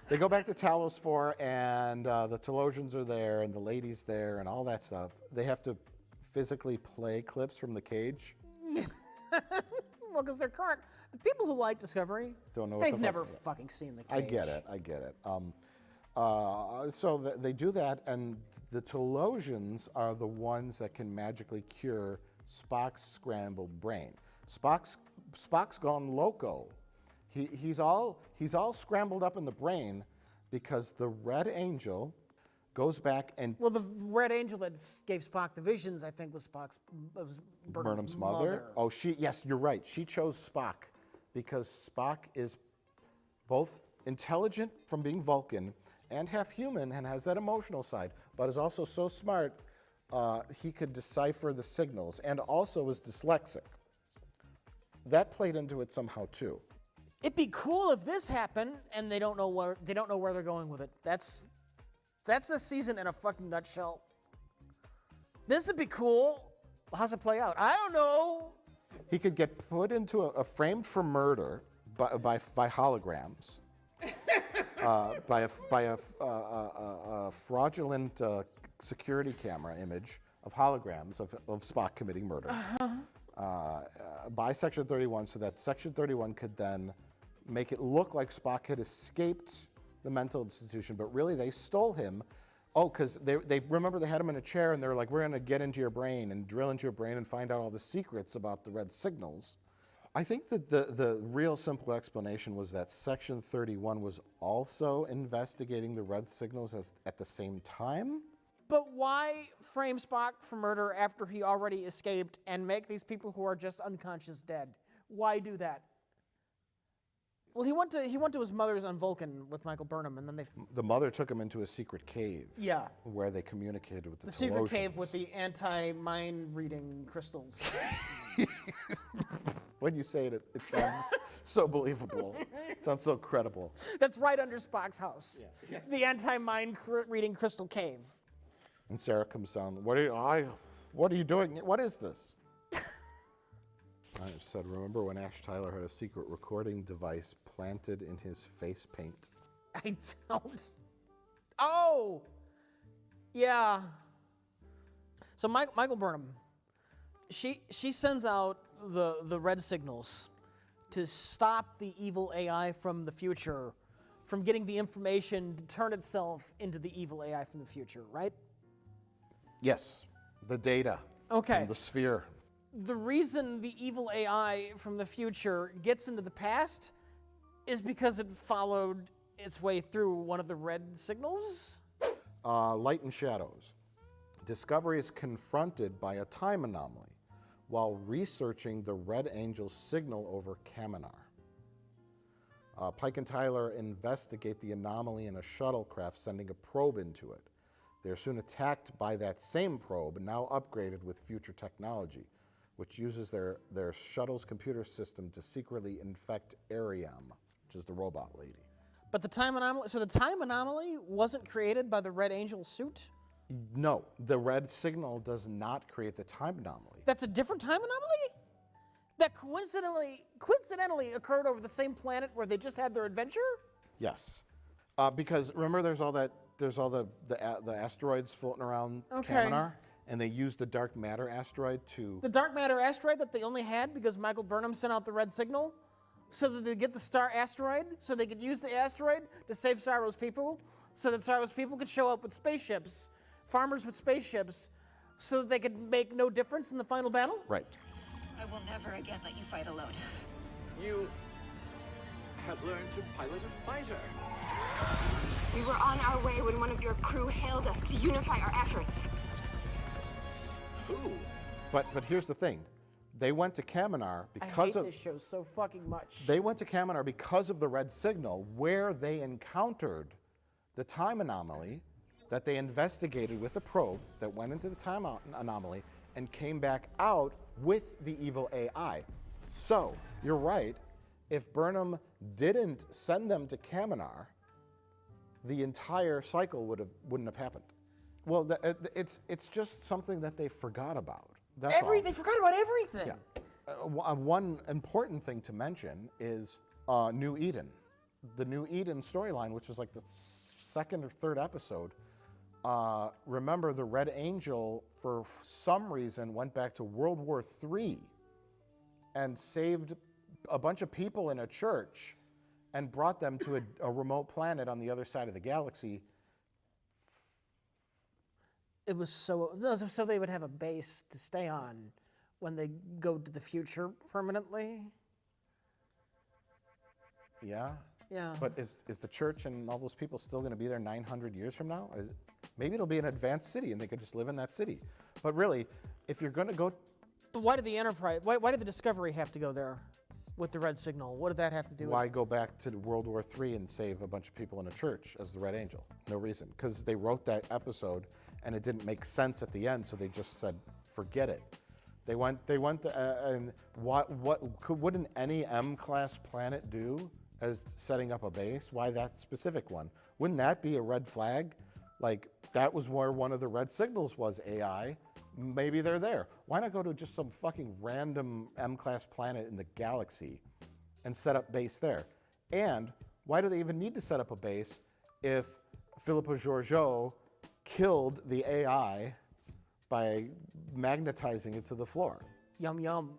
They go back to Talos 4, and the Telosians are there, and the lady's there, and all that stuff. They have to physically play clips from the cage. Well, because they're current. The people who like Discovery, don't know. They've never fucking seen the cage. I get it. So they do that, and the Telosians are the ones that can magically cure Spock's scrambled brain. Spock's gone loco. He's all scrambled up in the brain because the Red Angel goes back and... Well, the Red Angel that gave Spock the visions, I think, was Burnham's mother. Oh, yes, you're right. She chose Spock because Spock is both intelligent from being Vulcan and half human and has that emotional side, but is also so smart he could decipher the signals and also is dyslexic. That played into it somehow too. It'd be cool if this happened and they don't know where they're going with it. That's the season in a fucking nutshell. This would be cool. How's it play out? I don't know. He could get put into a framed for murder by holograms, by a fraudulent security camera image of holograms of Spock committing murder. by Section 31 so that Section 31 could then make it look like Spock had escaped the mental institution, but really they stole him. Oh, because they remember they had him in a chair and they were like, we're going to get into your brain and drill into your brain and find out all the secrets about the red signals. I think that the real simple explanation was that Section 31 was also investigating the red signals at the same time. But why frame Spock for murder after he already escaped and make these people who are just unconscious dead? Why do that? Well, he went to his mother's on Vulcan with Michael Burnham, and then the mother took him into a secret cave. Yeah. Where they communicated with the secret cave with the anti-mind reading crystals. When you say it, it sounds so believable. It sounds so credible. That's right under Spock's house. Yeah. Yes. The anti-mind reading crystal cave. And Sarah comes down. What are you doing? What is this? I said, remember when Ash Tyler had a secret recording device planted in his face paint? I don't. Oh, yeah. So Michael Burnham, she sends out the red signals to stop the evil AI from the future from getting the information to turn itself into the evil AI from the future, right? Yes, the data. Okay. From the sphere. The reason the evil AI from the future gets into the past is because it followed its way through one of the red signals? Light and shadows. Discovery is confronted by a time anomaly while researching the Red Angel's signal over Kaminar. Pike and Tyler investigate the anomaly in a shuttlecraft, sending a probe into it. They are soon attacked by that same probe, now upgraded with future technology, which uses their shuttle's computer system to secretly infect Ariam, which is the robot lady. But the time anomaly, so the time anomaly wasn't created by the Red Angel suit? No, the red signal does not create the time anomaly. That's a different time anomaly? That coincidentally occurred over the same planet where they just had their adventure? Yes, because remember there's all the asteroids floating around Kaminar? And they used the dark matter asteroid to... The dark matter asteroid that they only had because Michael Burnham sent out the red signal so that they'd get the star asteroid, so they could use the asteroid to save Cyro's people, so that Cyro's people could show up with spaceships, farmers with spaceships, so that they could make no difference in the final battle? Right. I will never again let you fight alone. You have learned to pilot a fighter. We were on our way when one of your crew hailed us to unify our efforts. Who? But here's the thing. They went to Kaminar because I hate this show so fucking much. They went to Kaminar because of the red signal, where they encountered the time anomaly that they investigated with a probe that went into the time anomaly and came back out with the evil AI. So, you're right. If Burnham didn't send them to Kaminar, the entire cycle wouldn't have happened. Well, it's just something that they forgot about. That's all. They forgot about everything. Yeah. One important thing to mention is New Eden. The New Eden storyline, which was like the second or third episode. Remember, the Red Angel, for some reason, went back to World War III and saved a bunch of people in a church and brought them to a remote planet on the other side of the galaxy. It was so they would have a base to stay on when they go to the future permanently. Yeah. Yeah. But is the church and all those people still going to be there 900 years from now? Maybe it'll be an advanced city and they could just live in that city. But really, if you're going to go... But why did the Enterprise, why did the Discovery have to go there with the red signal? What did that have to do with it? Why go back to World War III and save a bunch of people in a church as the Red Angel? No reason. Because they wrote that episode and it didn't make sense at the end, so they just said, forget it. They went and wouldn't any M-class planet do as setting up a base? Why that specific one? Wouldn't that be a red flag? Like, that was where one of the red signals was AI. Maybe they're there. Why not go to just some fucking random M-class planet in the galaxy and set up base there? And why do they even need to set up a base if Philippa Georgiou killed the AI by magnetizing it to the floor? Yum, yum.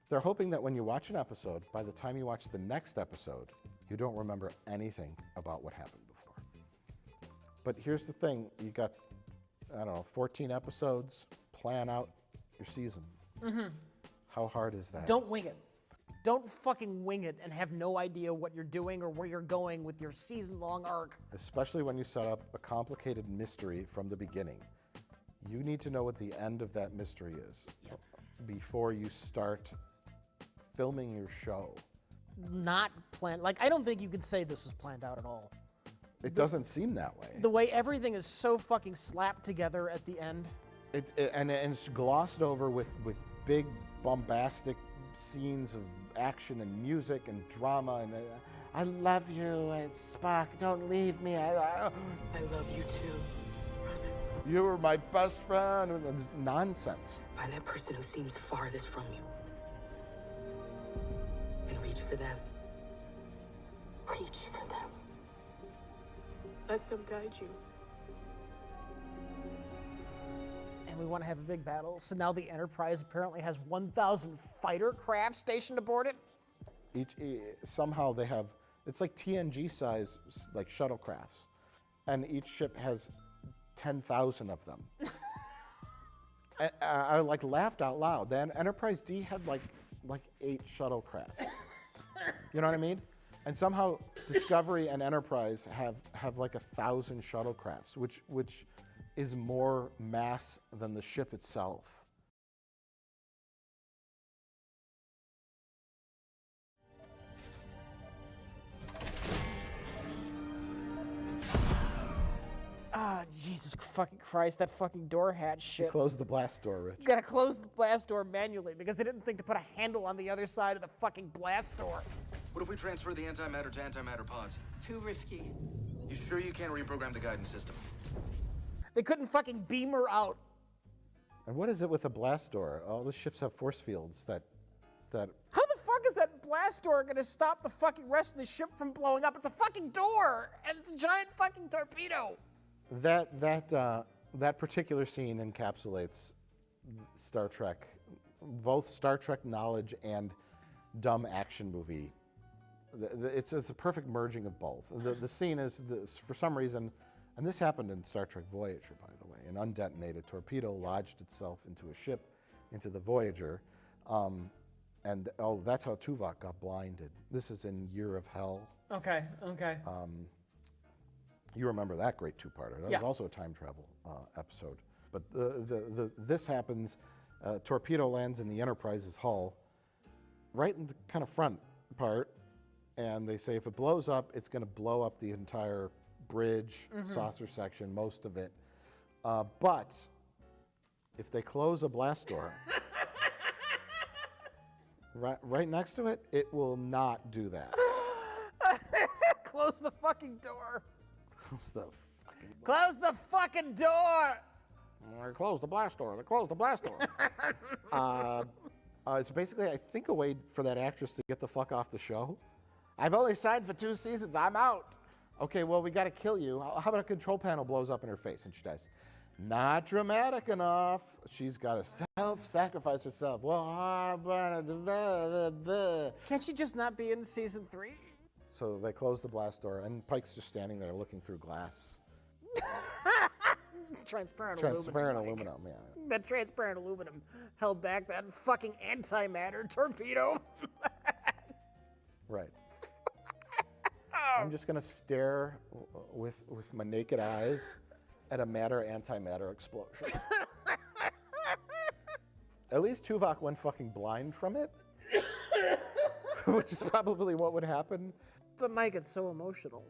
They're hoping that when you watch an episode, by the time you watch the next episode, you don't remember anything about what happened before. But here's the thing, you got, I don't know, 14 episodes, plan out your season. Mm-hmm. How hard is that? Don't wing it. Don't fucking wing it and have no idea what you're doing or where you're going with your season-long arc. Especially when you set up a complicated mystery from the beginning. You need to know what the end of that mystery is before you start filming your show. Not planned. Like, I don't think you could say this was planned out at all. It doesn't seem that way. The way everything is so fucking slapped together at the end. And it's glossed over with big bombastic scenes of action and music and drama and I love you, Spock, don't leave me. I love you too. You were my best friend. It's nonsense. Find that person who seems farthest from you. And reach for them. Reach for them. Let them guide you. And we want to have a big battle. So now the Enterprise apparently has 1,000 fighter craft stationed aboard it. Somehow they have, it's like TNG size, like shuttlecrafts. And each ship has 10,000 of them. I like laughed out loud. Then Enterprise D had like 8 shuttlecrafts. You know what I mean? And somehow Discovery and Enterprise have like 1,000 shuttlecrafts, which is more mass than the ship itself. Ah, Jesus fucking Christ, that fucking door hatch shit. Close the blast door, Rich. You gotta close the blast door manually because they didn't think to put a handle on the other side of the fucking blast door. What if we transfer the antimatter to antimatter pods? Too risky. You sure you can't reprogram the guidance system? They couldn't fucking beam her out. And what is it with the blast door? All the ships have force fields that. How the fuck is that blast door gonna stop the fucking rest of the ship from blowing up? It's a fucking door, and it's a giant fucking torpedo. That particular scene encapsulates Star Trek, both Star Trek knowledge and dumb action movie. It's a perfect merging of both. The scene is, for some reason, and this happened in Star Trek Voyager, by the way, an undetonated torpedo lodged itself into a ship, into the Voyager, and that's how Tuvok got blinded. This is in Year of Hell. Okay. You remember that great two-parter. That was also a time travel episode. But this happens, torpedo lands in the Enterprise's hull, right in the kind of front part, and they say if it blows up, it's going to blow up the entire bridge, saucer section, most of it. But if they close a blast door, right next to it, it will not do that. Close the fucking door. Close the fucking door. They closed the blast door. They closed the blast door. It's basically, I think, a way for that actress to get the fuck off the show. I've only signed for 2 seasons. I'm out. Okay, well, we got to kill you. How about a control panel blows up in her face and she dies? Not dramatic enough. She's got to self-sacrifice herself. Well, can't she just not be in season 3? So they close the blast door, and Pike's just standing there looking through glass. Transparent aluminum, yeah. That transparent aluminum held back that fucking antimatter torpedo. Right. I'm just gonna stare with my naked eyes at a matter-antimatter explosion. At least Tuvok went fucking blind from it, which is probably what would happen. But Mike, it's so emotional.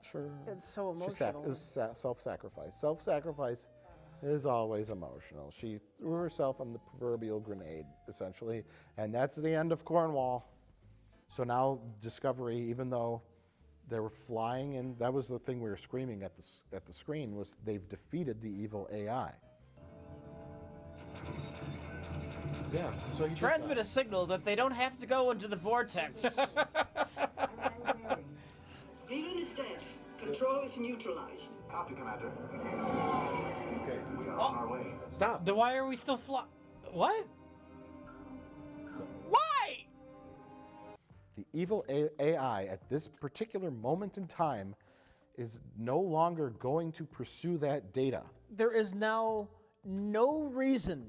Sure. It's so emotional. It was self-sacrifice. Self-sacrifice is always emotional. She threw herself on the proverbial grenade, essentially, and that's the end of Cornwall. So now Discovery, even though they were flying, and that was the thing we were screaming at the screen, was they've defeated the evil AI. Yeah. So you transmit a signal that they don't have to go into the vortex. Leland is dead. Control is neutralized. Copy, Commander. Okay. We are on our way. Stop. Then why are we still What? Why? The evil AI at this particular moment in time is no longer going to pursue that data. There is now no reason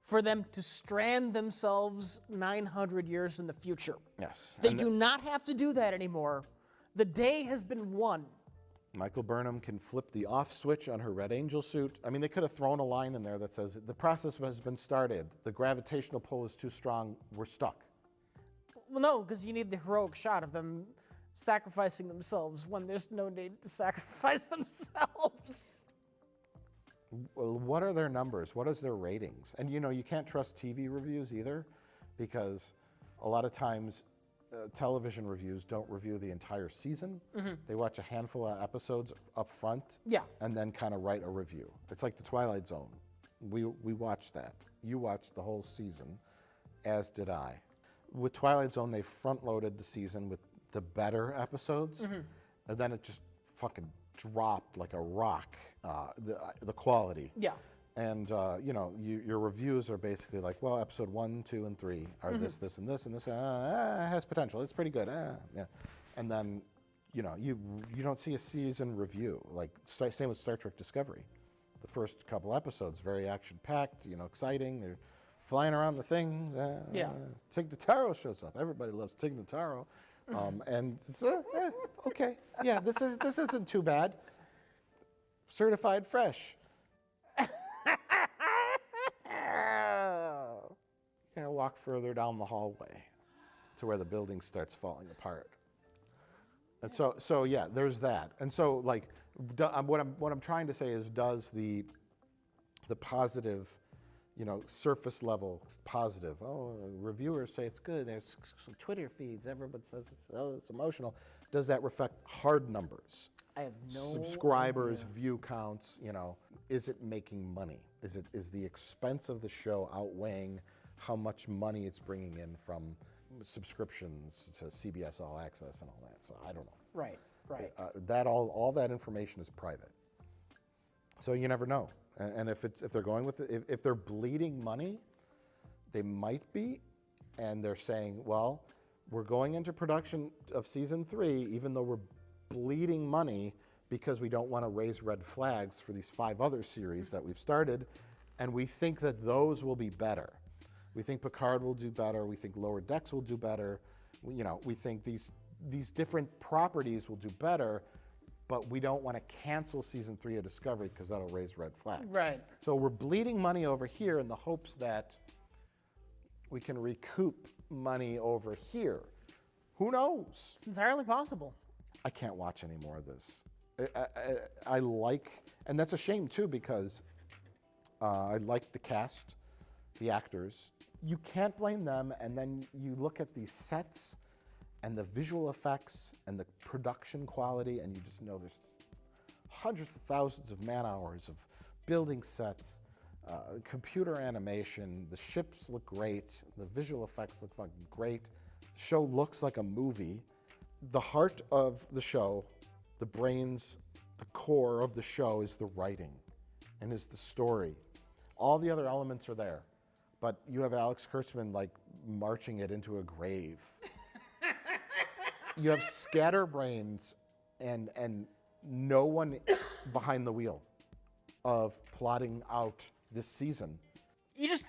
for them to strand themselves 900 years in the future. Yes. They do not have to do that anymore. The day has been won. Michael Burnham can flip the off switch on her Red Angel suit. I mean, they could have thrown a line in there that says, the process has been started. The gravitational pull is too strong. We're stuck. Well, no, because you need the heroic shot of them sacrificing themselves when there's no need to sacrifice themselves. Well, what are their numbers? What is their ratings? And you can't trust TV reviews either, because a lot of times television reviews don't review the entire season. Mm-hmm. They watch a handful of episodes up front, yeah, and then kind of write a review. It's like The Twilight Zone. We watched that. You watched the whole season, as did I. With Twilight Zone, they front-loaded the season with the better episodes, mm-hmm. and then it just fucking dropped like a rock, the quality. Yeah. And, your reviews are basically like, well, episode 1, 2, and 3 are mm-hmm. this, and this, and this. It has potential. It's pretty good. Yeah. And then, you don't see a season review. Like, same with Star Trek Discovery. The first couple episodes, very action-packed, exciting. They're flying around the things. Yeah. Tig Notaro shows up. Everybody loves Tig Notaro. And it's, okay. Yeah, this isn't too bad. Certified fresh. You're gonna walk further down the hallway to where the building starts falling apart. And so yeah, there's that. And so like, what I'm trying to say is, does the positive, surface level positive? Oh, reviewers say it's good. There's some Twitter feeds. Everyone says it's emotional. Does that reflect hard numbers? I have no subscribers, idea. View counts. Is it making money? Is the expense of the show outweighing how much money it's bringing in from subscriptions to CBS All Access and all that? So I don't know. Right. That all that information is private. So you never know. And if they're going with it, if they're bleeding money, they might be, and they're saying, well, we're going into production of season 3, even though we're bleeding money because we don't want to raise red flags for these 5 other series that we've started, and we think that those will be better. We think Picard will do better. We think Lower Decks will do better. We think these different properties will do better, but we don't want to cancel season 3 of Discovery because that'll raise red flags. Right. So we're bleeding money over here in the hopes that we can recoup money over here. Who knows? It's entirely possible. I can't watch any more of this. I like, and that's a shame too, because I like the cast, the actors. You can't blame them, and then you look at these sets and the visual effects and the production quality, and you just know there's hundreds of thousands of man-hours of building sets, computer animation, the ships look great, the visual effects look fucking great, the show looks like a movie. The heart of the show, the brains, the core of the show is the writing and is the story. All the other elements are there, but you have Alex Kurtzman like marching it into a grave. You have scatterbrains and no one behind the wheel of plotting out this season. It's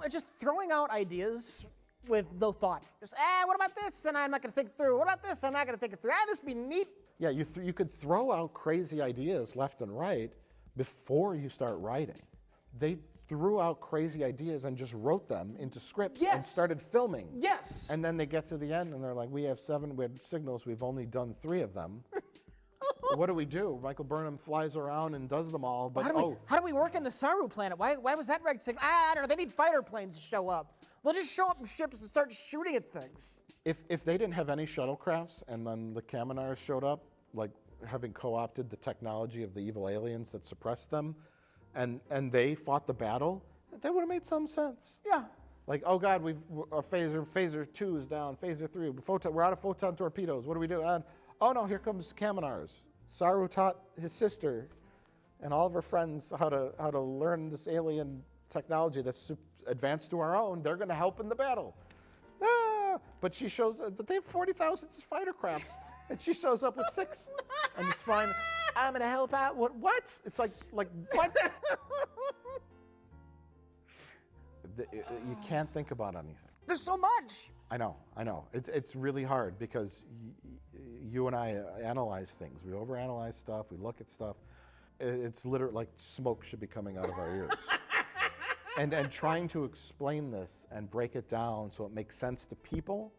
just throwing out ideas with no thought. Just, what about this? And I'm not going to think it through. What about this? I'm not going to think it through. This would be neat. Yeah, you could throw out crazy ideas left and right before you start writing. They threw out crazy ideas and just wrote them into scripts and started filming. Yes. And then they get to the end and they're like, we had signals, we've only done 3 of them. What do? Michael Burnham flies around and does them all, but how do we work in the Saru planet? Why was that red signal? I don't know, they need fighter planes to show up. They'll just show up in ships and start shooting at things. If they didn't have any shuttlecrafts and then the Kaminars showed up, like having co-opted the technology of the evil aliens that suppressed them, and they fought the battle, that would have made some sense. Yeah. Like, oh God, our phaser 2 is down, phaser 3, we're out of photon torpedoes. What do we do? Oh no, here comes Kaminars. Saru taught his sister and all of her friends how to learn this alien technology that's advanced to our own. They're going to help in the battle. but she shows they have 40,000 fighter crafts, and she shows up with 6, and it's fine. I'm gonna help out. What? It's like what? You can't think about anything. There's so much. I know. It's really hard because you and I analyze things. We overanalyze stuff. We look at stuff. It's literally like smoke should be coming out of our ears. and trying to explain this and break it down so it makes sense to people.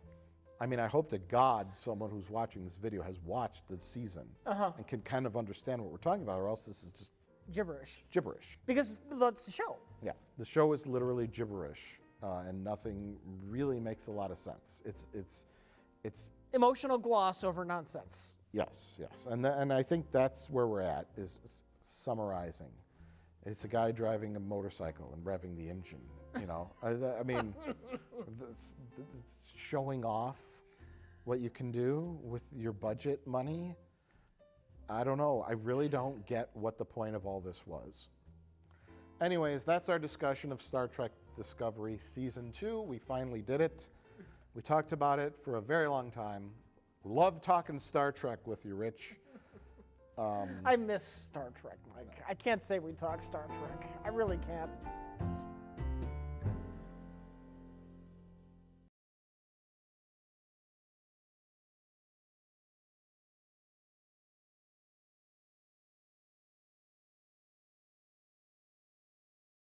I mean, I hope to God someone who's watching this video has watched the season and can kind of understand what we're talking about, or else this is just gibberish. Because that's the show. Yeah, the show is literally gibberish, and nothing really makes a lot of sense. It's emotional gloss over nonsense. Yes, and I think that's where we're at, is summarizing. It's a guy driving a motorcycle and revving the engine. You know, I mean, showing off what you can do with your budget money. I don't know. I really don't get what the point of all this was. Anyways, that's our discussion of Star Trek Discovery Season 2. We finally did it. We talked about it for a very long time. Love talking Star Trek with you, Rich. I miss Star Trek, Mike. I can't say we talk Star Trek. I really can't.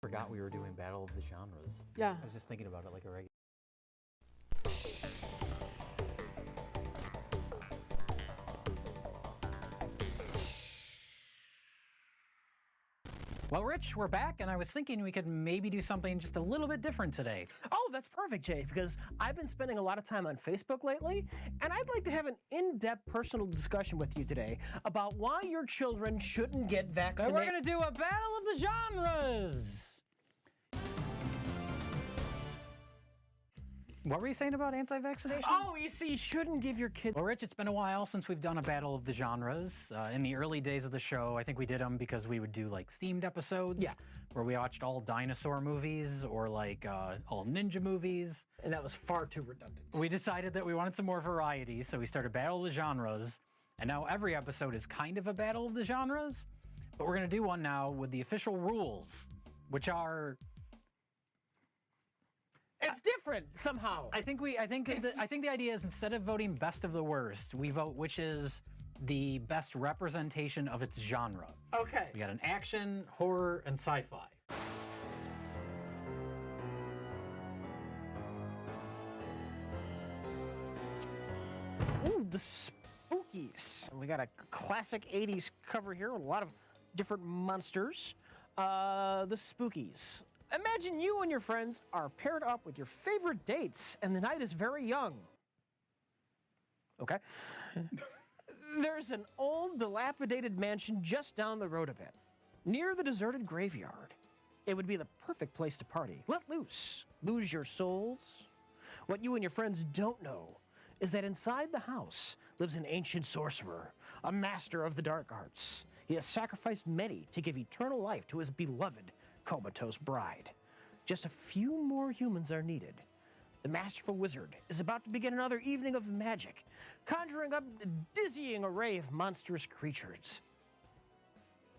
Forgot we were doing Battle of the Genres. Yeah. I was just thinking about it like a regular. Well, Rich, we're back, and I was thinking we could maybe do something just a little bit different today. Oh, that's perfect, Jay, because I've been spending a lot of time on Facebook lately, and I'd like to have an in-depth personal discussion with you today about why your children shouldn't get vaccinated. We're going to do a Battle of the Genres! What were you saying about anti-vaccination? Oh, you see, you shouldn't give your kids... Well, Rich, it's been a while since we've done a Battle of the Genres. In the early days of the show, I think we did them because we would do, like, themed episodes. Yeah. Where we watched all dinosaur movies or, like, all ninja movies. And that was far too redundant. We decided that we wanted some more variety, so we started Battle of the Genres. And now every episode is kind of a Battle of the Genres. But we're going to do one now with the official rules, which are... It's different somehow. I think the idea is instead of voting best of the worst, we vote which is the best representation of its genre. Okay. We got an action, horror, and sci-fi. Ooh, the Spookies. We got a classic 80s cover here with a lot of different monsters. The Spookies. Imagine you and your friends are paired up with your favorite dates, and the night is very young. Okay. There's an old, dilapidated mansion just down the road a bit, near the deserted graveyard. It would be the perfect place to party. Let loose. Lose your souls. What you and your friends don't know is that inside the house lives an ancient sorcerer, a master of the dark arts. He has sacrificed many to give eternal life to his beloved comatose bride. Just a few more humans are needed. The masterful wizard is about to begin another evening of magic, conjuring up a dizzying array of monstrous creatures.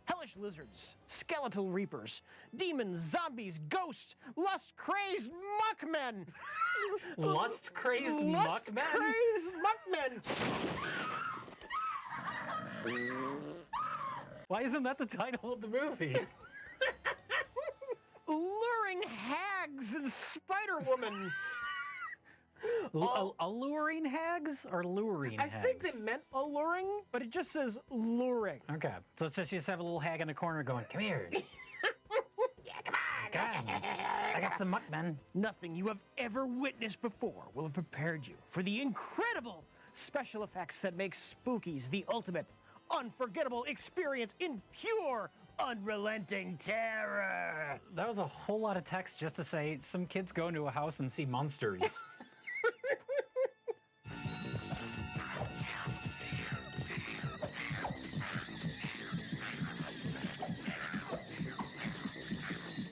Hellish lizards, skeletal reapers, demons, zombies, ghosts, lust-crazed muckmen. Lust-crazed muckmen? Lust-crazed muckmen. Why isn't that the title of the movie? Luring hags and Spider-Woman. Alluring hags or luring hags? I think they meant alluring, but it just says luring. Okay, so it's just you just have a little hag in a corner going, come here. Yeah, come on. God, I got some muckmen. Nothing you have ever witnessed before will have prepared you for the incredible special effects that make Spookies the ultimate unforgettable experience in pure unrelenting terror. That was a whole lot of text just to say some kids go into a house and see monsters.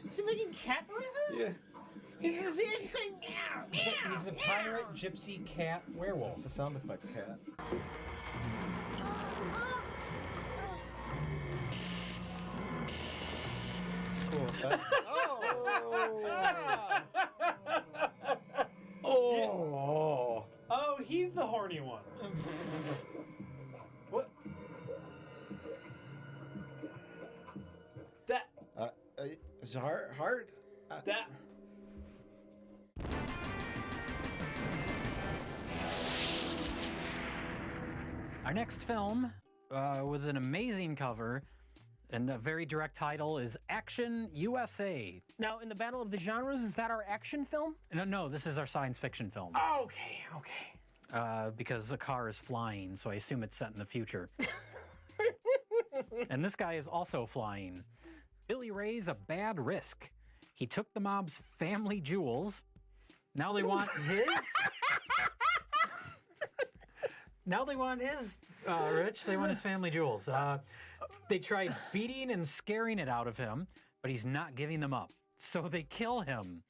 Is he making cat noises? Yeah. He's saying meow, meow. He's a pirate, gypsy, cat, werewolf. It's a sound effect cat. Cool effect. Oh, he's the horny one. What? That. Is it hard? That. Our next film, with an amazing cover and a very direct title, is Action USA. Now, in the Battle of the Genres, is that our action film? No, this is our science fiction film. Okay. Because a car is flying, so I assume it's set in the future. And this guy is also flying. Billy Ray's a bad risk. He took the mob's family jewels. Now they want his. Now they want his, Rich. They want his family jewels. They tried beating and scaring it out of him, but he's not giving them up. So they kill him.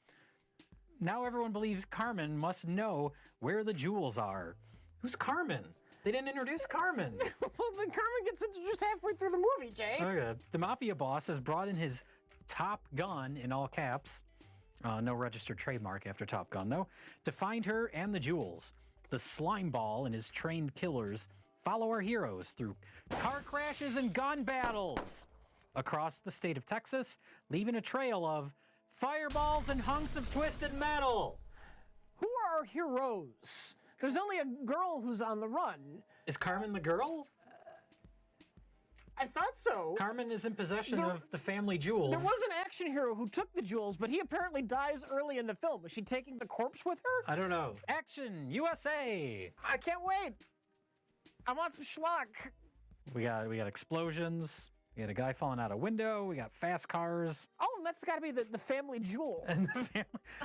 Now everyone believes Carmen must know where the jewels are. Who's Carmen? They didn't introduce Carmen. Well, then Carmen gets introduced halfway through the movie, Jay. Okay. The mafia boss has brought in his Top Gun, in all caps. No registered trademark after Top Gun, though, to find her and the jewels. The slime ball and his trained killers follow our heroes through car crashes and gun battles across the state of Texas, leaving a trail of fireballs and hunks of twisted metal. Who are our heroes? There's only a girl who's on the run. Is Carmen the girl? I thought so. Carmen is in possession of the family jewels. There was an action hero who took the jewels, but he apparently dies early in the film. Was she taking the corpse with her? I don't know. Action USA! I can't wait. I want some schlock. We got explosions. We got a guy falling out a window. We got fast cars. Oh, and that's got to be the family jewel. And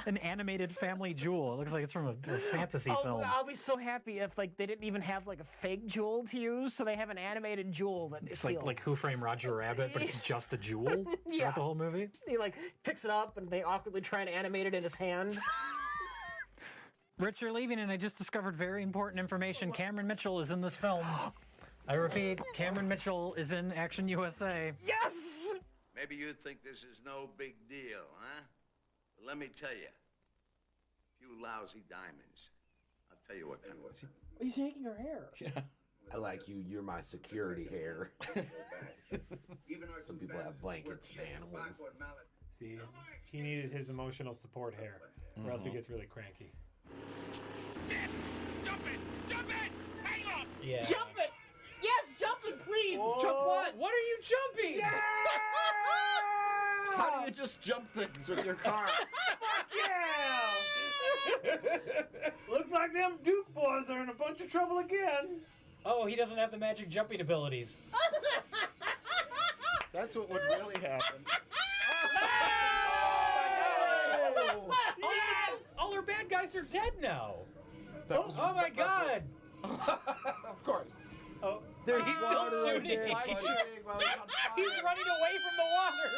an animated family jewel. It looks like it's from a fantasy film. I'll be so happy if they didn't even have a fake jewel to use, so they have an animated jewel that it's like Who Framed Roger Rabbit, but it's just a jewel throughout the whole movie. He picks it up and they awkwardly try and animate it in his hand. Rich, you're leaving, and I just discovered very important information. Cameron Mitchell is in this film. I repeat, Cameron Mitchell is in Action USA. Yes! Maybe you think this is no big deal, huh? But let me tell you, a few lousy diamonds. I'll tell you what kind of... He's yanking her hair. Yeah. I like you. You're my security hair. Some people have blankets and animals. See, he needed his emotional support hair, or else he gets really cranky. Jump it! Jump it! Hang on! Yeah. Jump it! Yes, jump it, please! Whoa. Jump what? What are you jumping? Yeah! How do you just jump things with your car? Fuck yeah! Looks like them Duke boys are in a bunch of trouble again. Oh, he doesn't have the magic jumping abilities. That's what would really happen. Oh, yes! All our bad guys are dead now. Oh my god! Of course. Oh, there he's still shooting. He's running away from the water.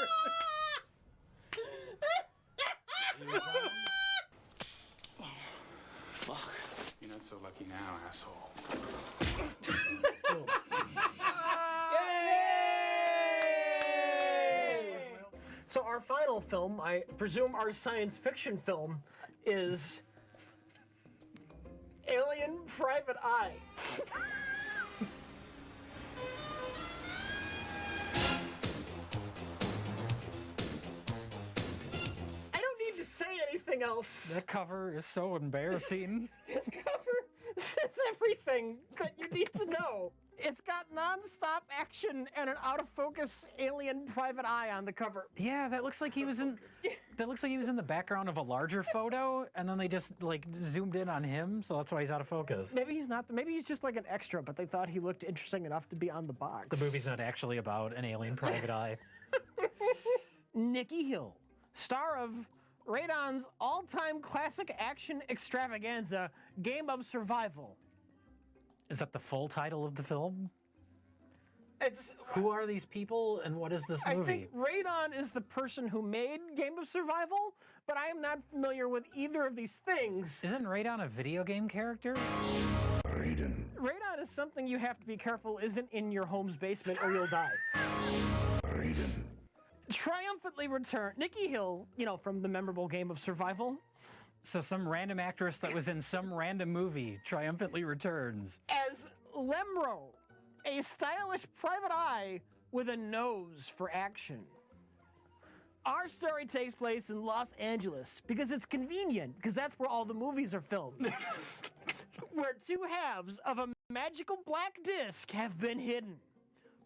Fuck. You're not so lucky now, asshole. Yay! So our final film, I presume our science fiction film, is Alien Private Eye. I don't need to say anything else. That cover is so embarrassing. This cover says everything that you need to know. It's got non-stop action and an out-of-focus alien private eye on the cover. Yeah, that looks like he was in. That looks like he was in the background of a larger photo, and then they just zoomed in on him, so that's why he's out of focus. Maybe he's not. Maybe he's just like an extra, but they thought he looked interesting enough to be on the box. The movie's not actually about an alien private eye. Nikki Hill, star of Radon's all-time classic action extravaganza, Game of Survival. Is that the full title of the film? It's Who are these people and what is this I movie? think Radon is the person who made Game of Survival, but I am not familiar with either of these things. Isn't Radon a video game character? Radon is something you have to be careful isn't in your home's basement or you'll die. Triumphantly return. Nikki Hill, you know, from the memorable Game of Survival. So some random actress that was in some random movie triumphantly returns. As Lemro, a stylish private eye with a nose for action. Our story takes place in Los Angeles because it's convenient, because that's where all the movies are filmed. Where two halves of a magical black disc have been hidden.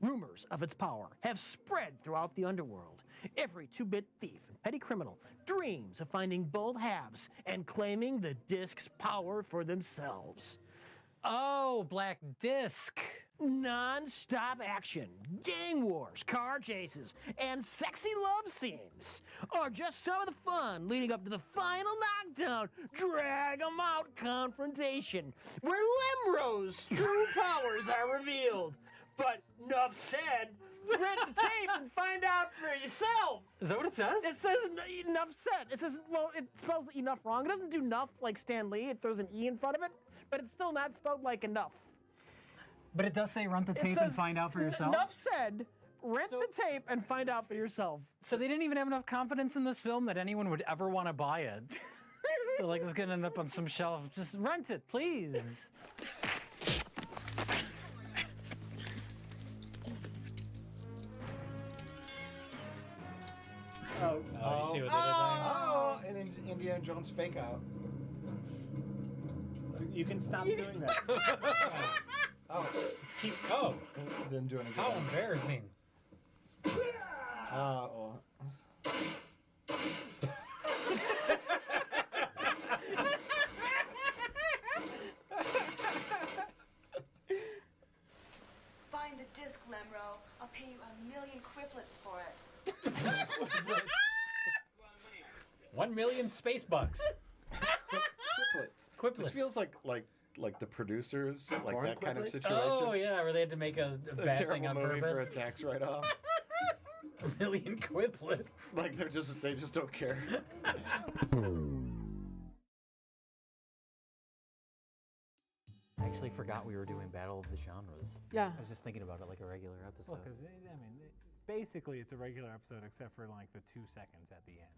Rumors of its power have spread throughout the underworld. Every two-bit thief and petty criminal dreams of finding both halves and claiming the disc's power for themselves. Oh, Black Disc. Non-stop action, gang wars, car chases, and sexy love scenes are just some of the fun leading up to the final knockdown, drag 'em out confrontation, where Lemro's true powers are revealed. But enough said, rent the tape and find out for yourself. Is that what it says? It says enough said. It says, well, it spells enough wrong. It doesn't do enough like Stan Lee. It throws an E in front of it, but it's still not spelled like enough. But it does say rent the It tape says, and find out for yourself? Enough said, rent the tape and find out for yourself. So they didn't even have enough confidence in this film that anyone would ever want to buy it. They're like, it's gonna end up on some shelf. Just rent it, please. Oh, you see what they did there? Oh, an Indiana Jones fake out. You can stop doing that. Oh. Oh. Didn't do any good. How embarrassing. Oh. Find the disc, Lemro. I'll pay you 1,000,000 quiplets for it. 1,000,000 space bucks. Quiplets. This feels like the producers, like Corn that kind of quiplets? situation. Oh yeah, where they had to make a A bad terrible thing on movie purpose. for a tax write-off. 1,000,000 quiplets. Like they just don't care. I actually forgot we were doing Battle of the Genres. Yeah. I was just thinking about it like a regular episode. Well, because I mean, basically it's a regular episode except for like the 2 seconds at the end.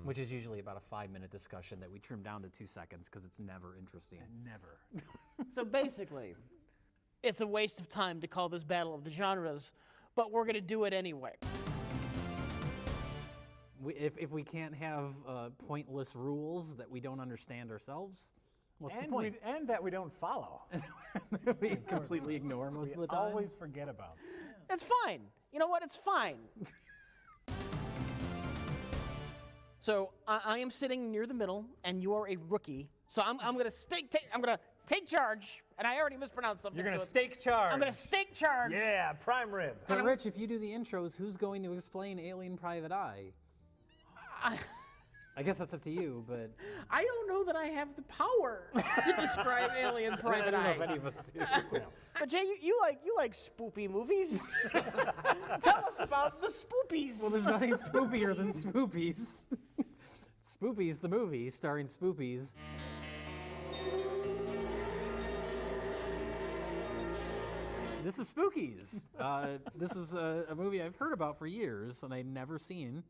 Which is usually about a 5-minute discussion that we trim down to 2 seconds because it's never interesting. Never. So basically, it's a waste of time to call this Battle of the Genres, but we're going to do it anyway. If we can't have pointless rules that we don't understand ourselves, what's the point? And that we don't follow. We completely ignore most of the time. Always forget about. It's fine. You know what? It's fine. So I am sitting near the middle, and you are a rookie. So I'm gonna take charge, and I already mispronounced something. You're gonna so stake charge. I'm gonna stake charge. Yeah, prime rib. But Rich, if you do the intros, who's going to explain Alien Private Eye? I guess that's up to you, but I don't know that I have the power to describe Alien Private Eye. I don't know if any of us do. But Jay, you like spoopy movies. Tell us about the spoopies. Well, there's nothing spoopier than Spoopies. Spoopies, the movie, starring Spoopies. This is Spookies. This is a movie I've heard about for years and I'd never seen.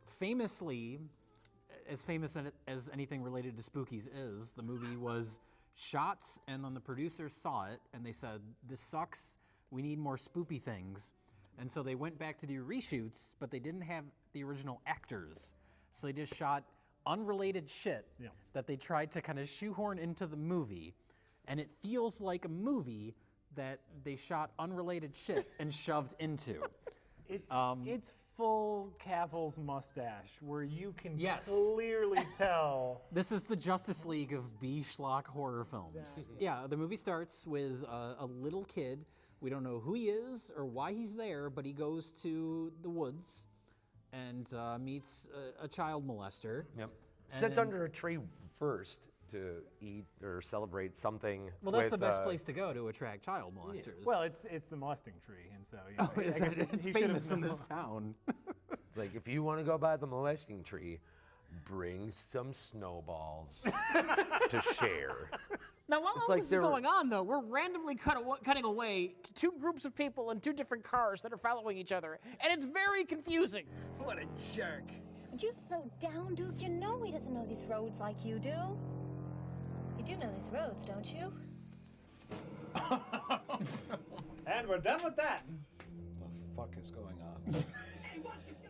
Famously, as famous as anything related to Spookies is, the movie was shot and then the producers saw it and they said, this sucks, we need more spoopy things. And so they went back to do reshoots, but they didn't have the original actors. So they just shot unrelated shit that they tried to kind of shoehorn into the movie. And it feels like a movie that they shot unrelated shit and shoved into. It's full Cavill's mustache, where you can Yes. clearly tell. This is the Justice League of B-schlock horror films. Exactly. Yeah, the movie starts with a little kid. We don't know who he is or why he's there, but he goes to the woods and meets a child molester. Yep. And Sits then- under a tree first to eat or celebrate something. Well, that's with, the best place to go to attract child molesters. Well, it's the molesting tree, and so you know, Oh, is it? It's famous in this town. It's like, if you want to go by the molesting tree, bring some snowballs to share. Now, while It's all like this is they're- going on, though, we're randomly cutting away to two groups of people in two different cars that are following each other, and it's very confusing. What a jerk. Would you slow down, Duke? You know he doesn't know these roads like you do. You do know these roads, don't you? And we're done with that. What the fuck is going on?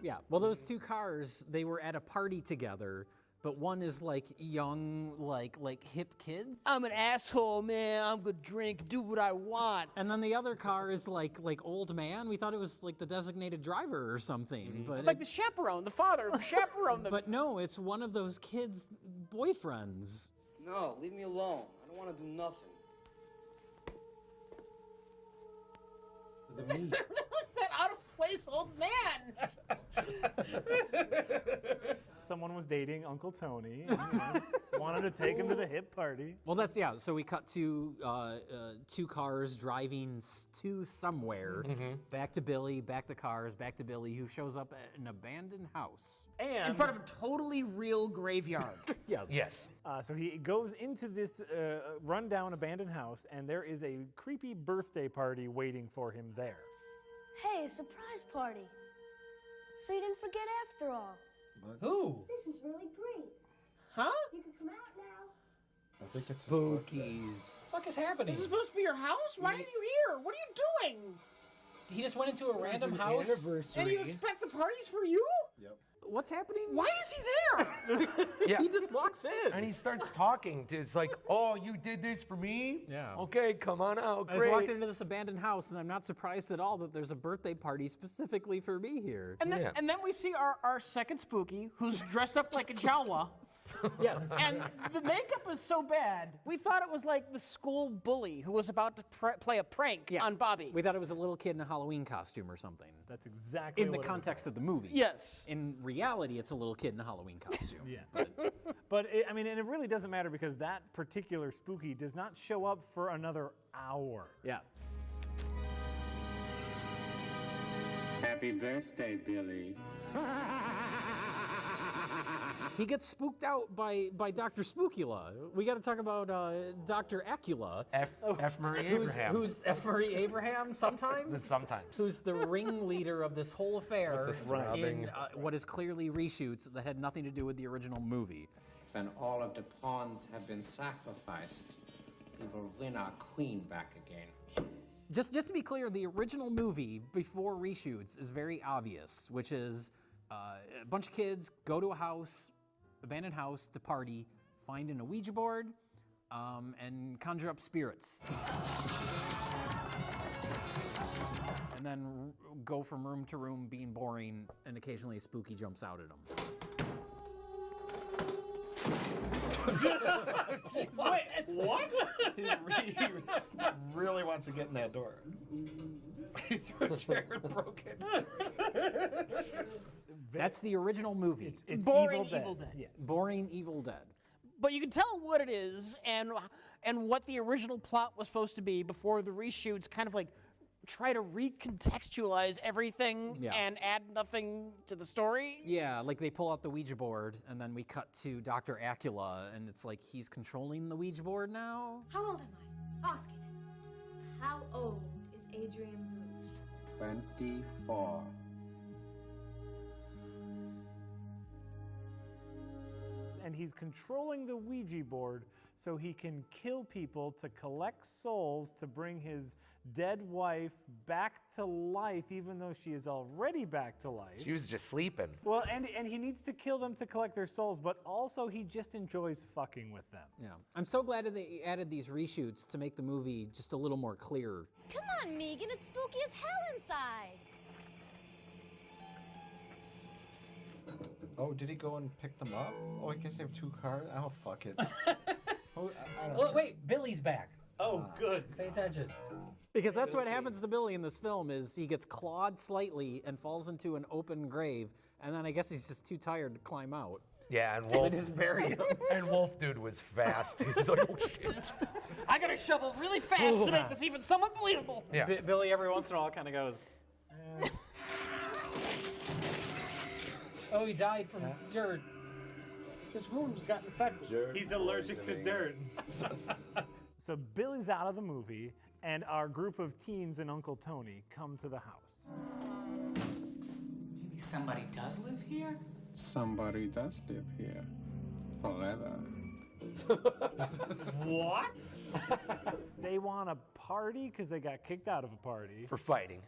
Yeah, well, those two cars, they were at a party together, but one is like young, like hip kids. I'm an asshole, man. I'm gonna drink, do what I want. And then the other car is like old man. We thought it was like the designated driver or something, but Like the chaperone, the father who chaperoned them. but no, it's one of those kids' boyfriends. No, leave me alone. I don't want to do nothing. That out of place old man. Someone was dating Uncle Tony, and, wanted to take him to the hip party. Well, that's, yeah, so we cut to two cars driving to somewhere, back to Billy, back to cars, back to Billy, who shows up at an abandoned house. And in front of a totally real graveyard. Yes. Yes. So he goes into this rundown abandoned house, and there is a creepy birthday party waiting for him there. Hey, a surprise party. So you didn't forget after all. Who? This is really great. Huh? You can come out now. I think it's Spookies. What the fuck is happening? This is supposed to be your house? Why are you here? What are you doing? He just went into a random house. And you expect the parties for you? Yep. What's happening? Why is he there? Yeah. He just walks in. And he starts talking. It's like, oh, you did this for me? Yeah. Okay, come on out. I just Great. walked into this abandoned house, and I'm not surprised at all that there's a birthday party specifically for me here. And then we see our second spooky, who's dressed up like a Jawa. Yes. And the makeup is so bad. We thought it was like the school bully who was about to play a prank on Bobby. We thought it was a little kid in a Halloween costume or something. That's exactly in the what it context of the movie. Yes. In reality, it's a little kid in a Halloween costume. Yeah. But I mean, and it really doesn't matter because that particular spooky does not show up for another hour. Yeah. Happy birthday, Billy. He gets spooked out by Dr. Spookula. We got to talk about Dr. Acula. F. Murray Abraham. Who's F. Murray Abraham sometimes? Sometimes. Who's the ringleader of this whole affair With the throbbing. in what is clearly reshoots that had nothing to do with the original movie. When all of the pawns have been sacrificed, we will win our queen back again. Just to be clear, the original movie before reshoots is very obvious, which is a bunch of kids go to a house, abandoned house, to party, find a Ouija board, and conjure up spirits. And then go from room to room being boring, and occasionally a spooky jumps out at them. Wait, what? He really wants to get in that door. He threw a chair and broke it. That's the original movie. It's Boring Evil Dead. Yes. Boring Evil Dead. But you can tell what it is and what the original plot was supposed to be before the reshoots kind of like try to recontextualize everything and add nothing to the story. Yeah, like they pull out the Ouija board, and then we cut to Dr. Acula, and it's like he's controlling the Ouija board now. How old am I? Ask it. How old is Adrian Booth? 24. And he's controlling the Ouija board so he can kill people to collect souls to bring his dead wife back to life, even though she is already back to life. She was just sleeping. Well, and he needs to kill them to collect their souls, but also he just enjoys fucking with them. Yeah. I'm so glad that they added these reshoots to make the movie just a little more clear. Come on, Megan. It's spooky as hell inside. Oh, did he go and pick them up? Oh, I guess they have two cars. Oh, fuck it. Oh, I don't Well, know. wait, Billy's back. Oh, good. Pay attention. Because that's what happens to Billy in this film is he gets clawed slightly and falls into an open grave, and then I guess he's just too tired to climb out. Yeah, and So they Wolf just bury him. And Wolf Dude was fast. He's like, oh shit. I gotta shovel really fast to make this even somewhat believable. Yeah. Billy every once in a while kind of goes. Oh, he died from dirt. His wounds got infected. He's allergic to dirt. So Billy's out of the movie, and our group of teens and Uncle Tony come to the house. Maybe somebody does live here? Somebody does live here. Forever. What? They want a party because they got kicked out of a party. For fighting.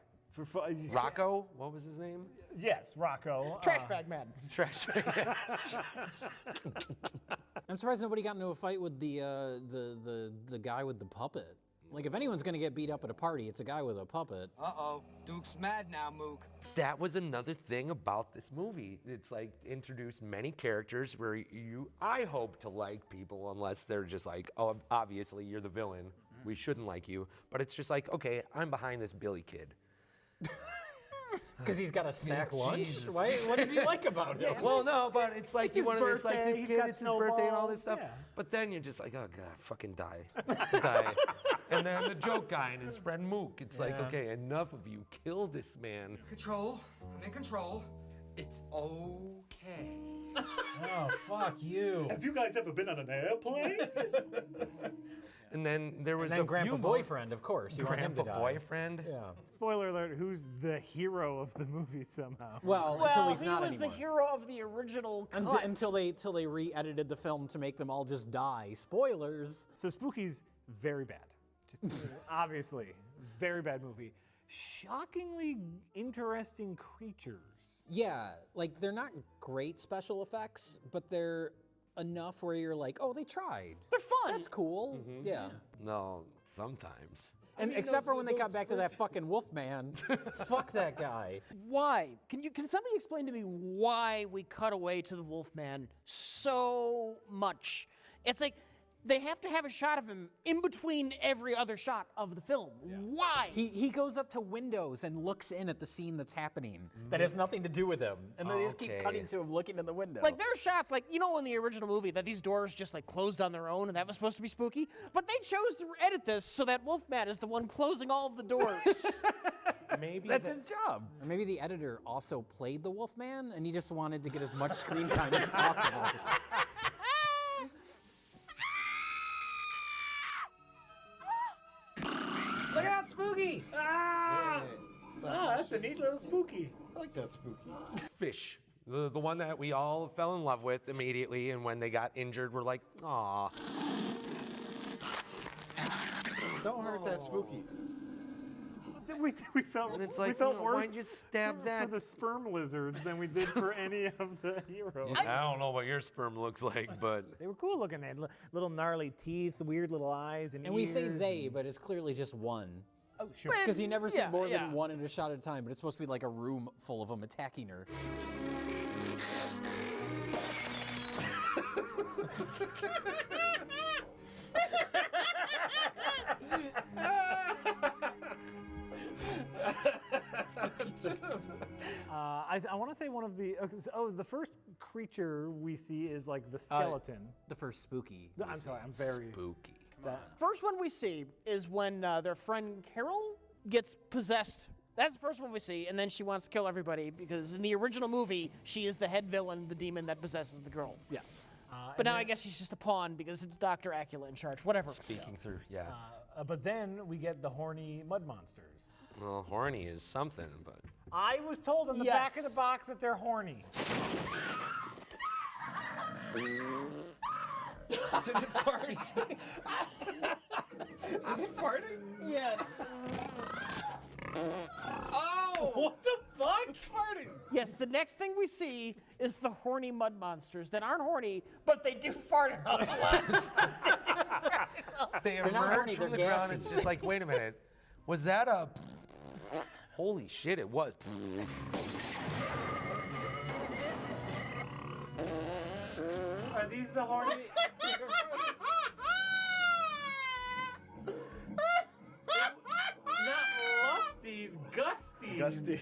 Rocco? What was his name? Yes, Rocco. Trash bag man. Trash bag. I'm surprised nobody got into a fight with the guy with the puppet. Like, if anyone's gonna get beat up at a party, it's a guy with a puppet. Uh-oh. Duke's mad now, Mook. That was another thing about this movie. It's like introduced many characters where I hope to like people unless they're just like, oh, obviously you're the villain. We shouldn't like you. But it's just like, okay, I'm behind this Billy kid. Because he's got a sack lunch? What did you like about him? Well, no, but it's like It's his it's like birthday, this he's kid, got it's his birthday and all this snowballs, stuff. yeah. But then you're just like, oh god, fucking die, die. And then the joke guy and his friend Mook. It's like, Yeah. okay, enough of you. Kill this man. Control. I'm in control. It's okay. Oh, fuck you. Have you guys ever been on an airplane? And then there was And then a Grandpa few Boyfriend, of course. You want him to Grandpa die. Boyfriend. Yeah. Spoiler alert, who's the hero of the movie somehow? Well, until he's he not was anymore. the hero of the original cut. Until they re-edited the film to make them all just die. Spoilers. So Spooky's very bad. Just obviously, very bad movie. Shockingly interesting creatures. Yeah, like they're not great special effects, but they're enough where you're like, oh, they tried. They're fun. That's cool. Yeah. No, sometimes. And except for when they got back to that fucking Wolfman. Fuck that guy. Why? Can somebody explain to me why we cut away to the Wolfman so much? It's like they have to have a shot of him in between every other shot of the film. Why? He goes up to windows and looks in at the scene that's happening that has nothing to do with him. And they just keep cutting to him looking in the window. Like there are shots, like in the original movie, that these doors just like closed on their own, and that was supposed to be spooky. But they chose to edit this so that Wolfman is the one closing all of the doors. Maybe that's his job. Or maybe the editor also played the Wolfman, and he just wanted to get as much screen time as possible. Look out, Spooky! Ah! Stop. That's a neat little spooky. I like that spooky. Fish. The one that we all fell in love with immediately, and when they got injured, we're like, aw. Don't hurt that spooky. We felt, And it's we like, felt you know, why worse don't you stab for that? the sperm lizards than we did for any of the heroes. I don't know what your sperm looks like, but They were cool looking. They had little gnarly teeth, weird little eyes, and And we say ears they, but it's clearly just one. Oh, sure. Because you never see yeah, more yeah. than one in a shot at a time, but it's supposed to be like a room full of them attacking her. I want to say one of the the first creature we see is like the skeleton. The first spooky. I'm sorry, I'm very spooky. First one we see is when their friend Carol gets possessed. That's the first one we see, and then she wants to kill everybody because in the original movie, she is the head villain, the demon that possesses the girl. Yes. But now I guess she's just a pawn because it's Dr. Acula in charge. Whatever. speaking through, yeah. But then we get the horny mud monsters. Well, horny is something, but I was told in the Yes. back of the box that they're horny. Isn't it farting? Is it farting? Yes. Oh! What the fuck? It's farting. Yes, the next thing we see is the horny mud monsters that aren't horny, but they do fart a lot. they not emerge horny, from they're the ground. gassy. It's just like, wait a minute, was that a? Holy shit! It was. Are these the horny? Not lusty, gusty. Gusty.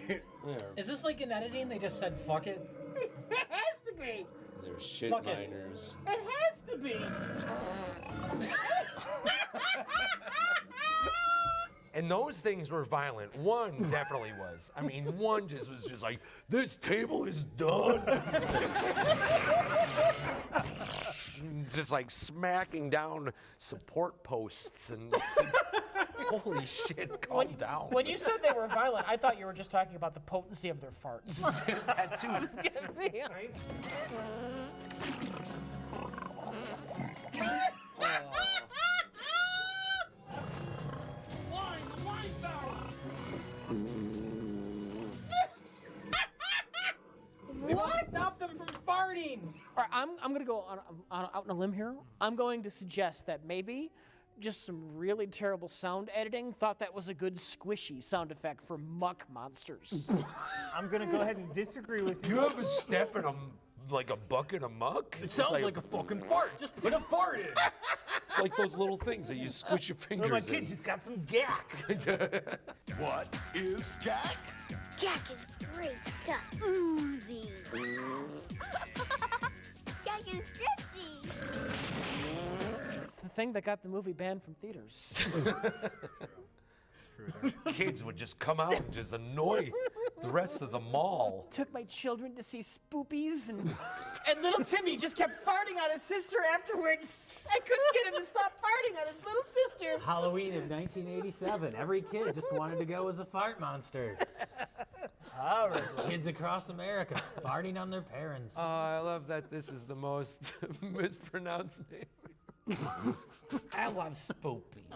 Is this like in editing? They just said fuck it? It has to be. They're shit Fuck it. miners. It has to be. And those things were violent. One definitely was. I mean, one just was just like, this table is done. Just like smacking down support posts and holy shit, calm down. When you said they were violent, I thought you were just talking about the potency of their farts. That too. What? Stop them from farting. All right, I'm going to go out on a limb here. I'm going to suggest that maybe just some really terrible sound editing thought that was a good squishy sound effect for muck monsters. I'm going to go ahead and disagree with you. You ever step in like a bucket of muck? It sounds like a fucking fart. Just put a fart in. It's like those little things that you squish your fingers My in. kid just got some gack. What is gack? Gack is great stuff. Oozy. Gack is stretchy. It's the thing that got the movie banned from theaters. Kids would just come out and just annoy the rest of the mall. Took my children to see Spoopies, and little Timmy just kept farting on his sister afterwards. I couldn't get him to stop farting on his little sister. Halloween of 1987. Every kid just wanted to go as a fart monster. Kids across America farting on their parents. Oh, I love that this is the most mispronounced name. I love Spoopies.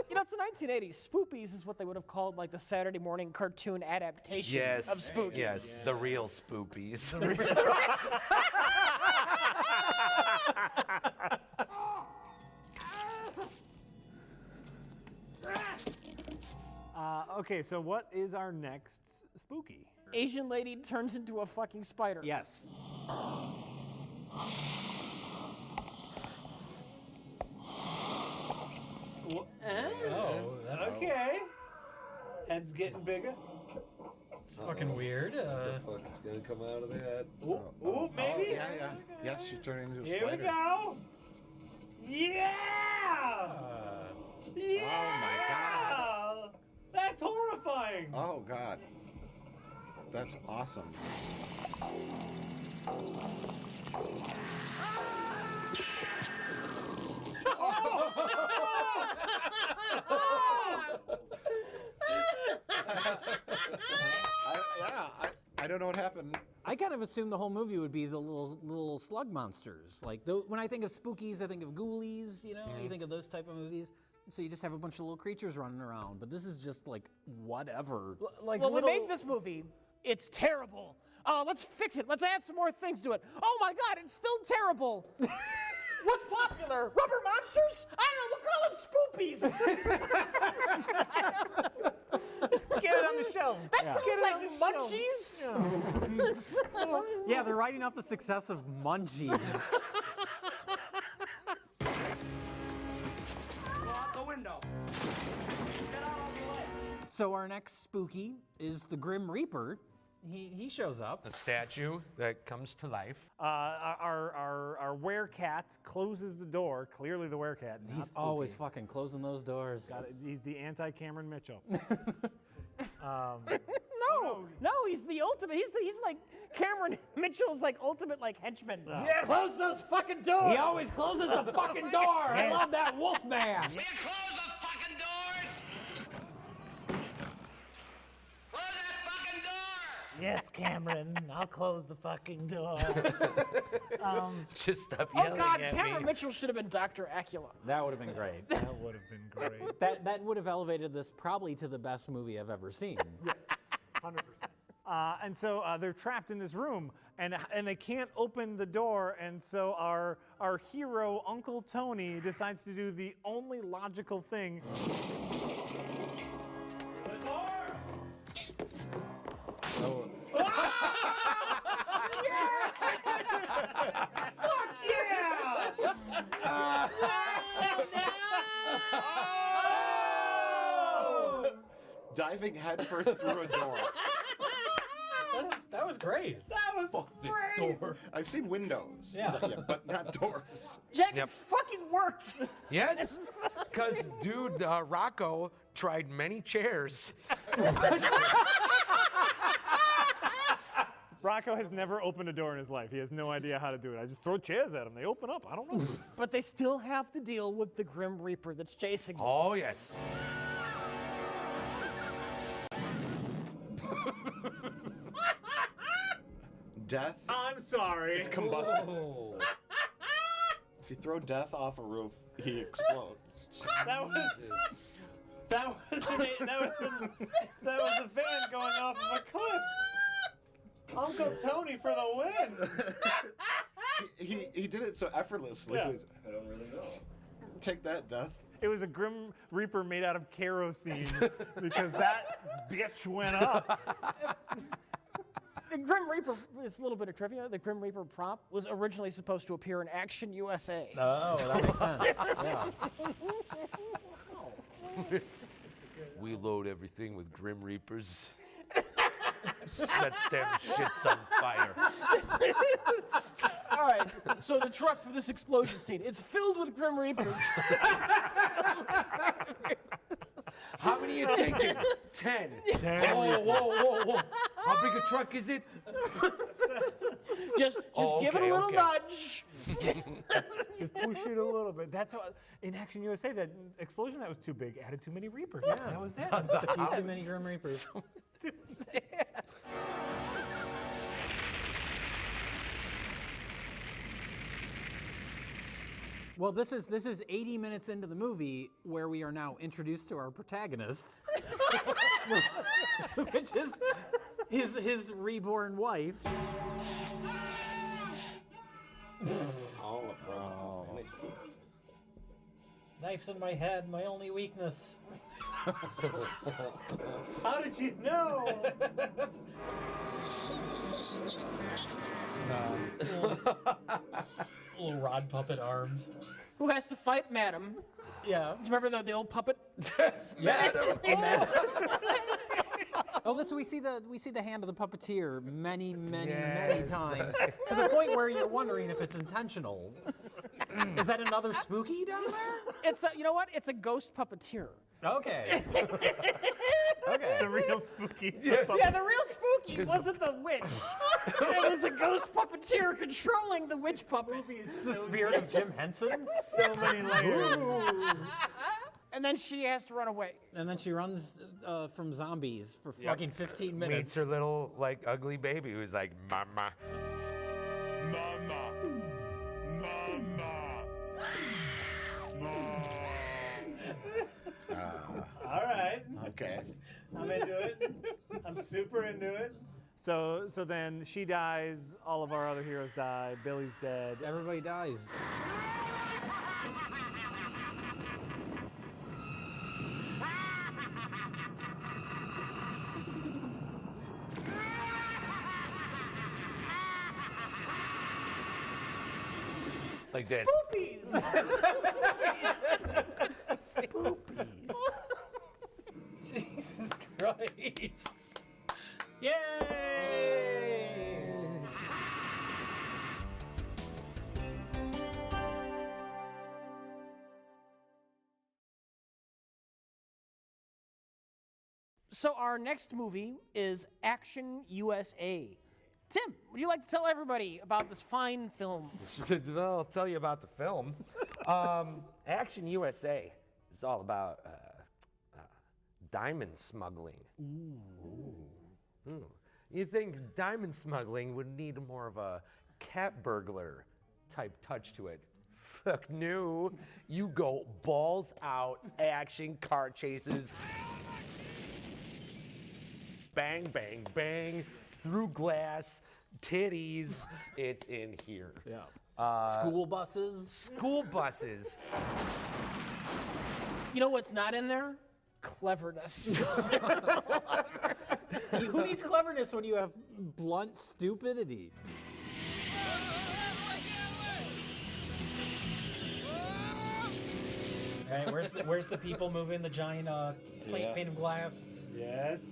You know, it's the 1980s. Spoopies is what they would have called like the Saturday morning cartoon adaptation Yes, of Spookies. yes, the real Spoopies. Okay, so what is our next spooky? Asian lady turns into a fucking spider. Yes. Oh, okay. Head's getting bigger. It's fucking weird. The fuck is gonna come out of that? Ooh, maybe? Yeah, yeah. Yes, she turned into a Here spider. we go. Yeah! Yeah! Oh my God. That's horrifying. Oh God. That's awesome. I don't know what happened. I kind of assumed the whole movie would be the little slug monsters. Like when I think of spookies, I think of ghoulies. You know, you think of those type of movies. So you just have a bunch of little creatures running around. But this is just like whatever. Like Well, we made this movie. It's terrible. Let's fix it. Let's add some more things to it. Oh my God, it's still terrible. What's popular? Rubber monsters? I don't know. We'll call them spoopies. Get it on the shelf. That sounds like munchies. Yeah, they're writing off the success of Munchies. Out the window. Get out of the way. So our next spooky is the Grim Reaper. He shows up. A statue that comes to life. Our werecat closes the door. Clearly the werecat. He's always fucking closing those doors. He's the anti-Cameron Mitchell. No, he's the ultimate. He's like Cameron Mitchell's like ultimate like henchman. Yes. Close those fucking doors. He always closes the fucking door. I love that wolf man. Will you close the fucking doors? Close that fucking door! Yes, Cameron. I'll close the fucking door. Just stop Oh yelling God, at Cameron me. Mitchell should have been Dr. Acula. That would have been great. That would have been great. That would have elevated this probably to the best movie I've ever seen. Yes, 100%. And so they're trapped in this room, and they can't open the door, and so our hero, Uncle Tony, decides to do the only logical thing. The door! Oh. Fuck yeah! Diving headfirst through a door. That was great. That was great. I've seen windows. Yeah. But not doors. Jack, it fucking worked. Yes, because dude, Rocco tried many chairs. Rocco has never opened a door in his life. He has no idea how to do it. I just throw chairs at him. They open up. I don't know. But they still have to deal with the Grim Reaper that's chasing them. Oh, yes. Death I'm sorry. is combustible. If you throw Death off a roof, he explodes. That was a van going off of a cliff. Uncle Tony for the win. He did it so effortlessly. Yeah. He was, I don't really know. Take that, Death. It was a Grim Reaper made out of kerosene because that bitch went up. The Grim Reaper, it's a little bit of trivia. The Grim Reaper prop was originally supposed to appear in Action USA. Oh, that makes sense. Yeah. We load everything with Grim Reapers. Set them shits on fire. All right, so the truck for this explosion scene, it's filled with Grim Reapers. How many are you thinking? 10. Whoa. How big a truck is it? Just give it a little nudge. Just push it a little bit. That's what in Action USA, that explosion that was too big added too many Reapers. Yeah, that was that. Just a few too many Grim Reapers. Well, this is 80 minutes into the movie where we are now introduced to our protagonist, which is his reborn wife. Oh, bro. Knife's in my head, my only weakness. How did you know? Little rod puppet arms. Who has to fight Madam? Yeah. Do you remember the old puppet? Yes. Oh, that's we see the hand of the puppeteer many times to the point where you're wondering if it's intentional. Is that another spooky down there? It's a, you know what? It's a ghost puppeteer. Okay. Okay. The real spooky. Yeah, the real spooky wasn't the witch. It was a ghost puppeteer controlling the witch puppet. The spirit of Jim Henson. So many layers. And then she has to run away. And then she runs from zombies for fucking 15 minutes. Meets her little, like, ugly baby who's like, Mama. Mama. All right. Okay. I'm into it. I'm super into it. So then she dies. All of our other heroes die. Billy's dead. Everybody dies. Like this. Spoopies! Spoopies. Jesus Christ. Yay! So our next movie is Action USA. Tim, would you like to tell everybody about this fine film? Well, I'll tell you about the film. Action USA is all about diamond smuggling. Ooh. You think diamond smuggling would need more of a cat burglar type touch to it? Fuck no. You go balls out action car chases. Bang, bang, bang, through glass, titties. It's in here. Yeah. School buses. School buses. You know what's not in there? Cleverness. Who needs cleverness when you have blunt stupidity? All right, where's the people moving the giant plate painted glass? Yes.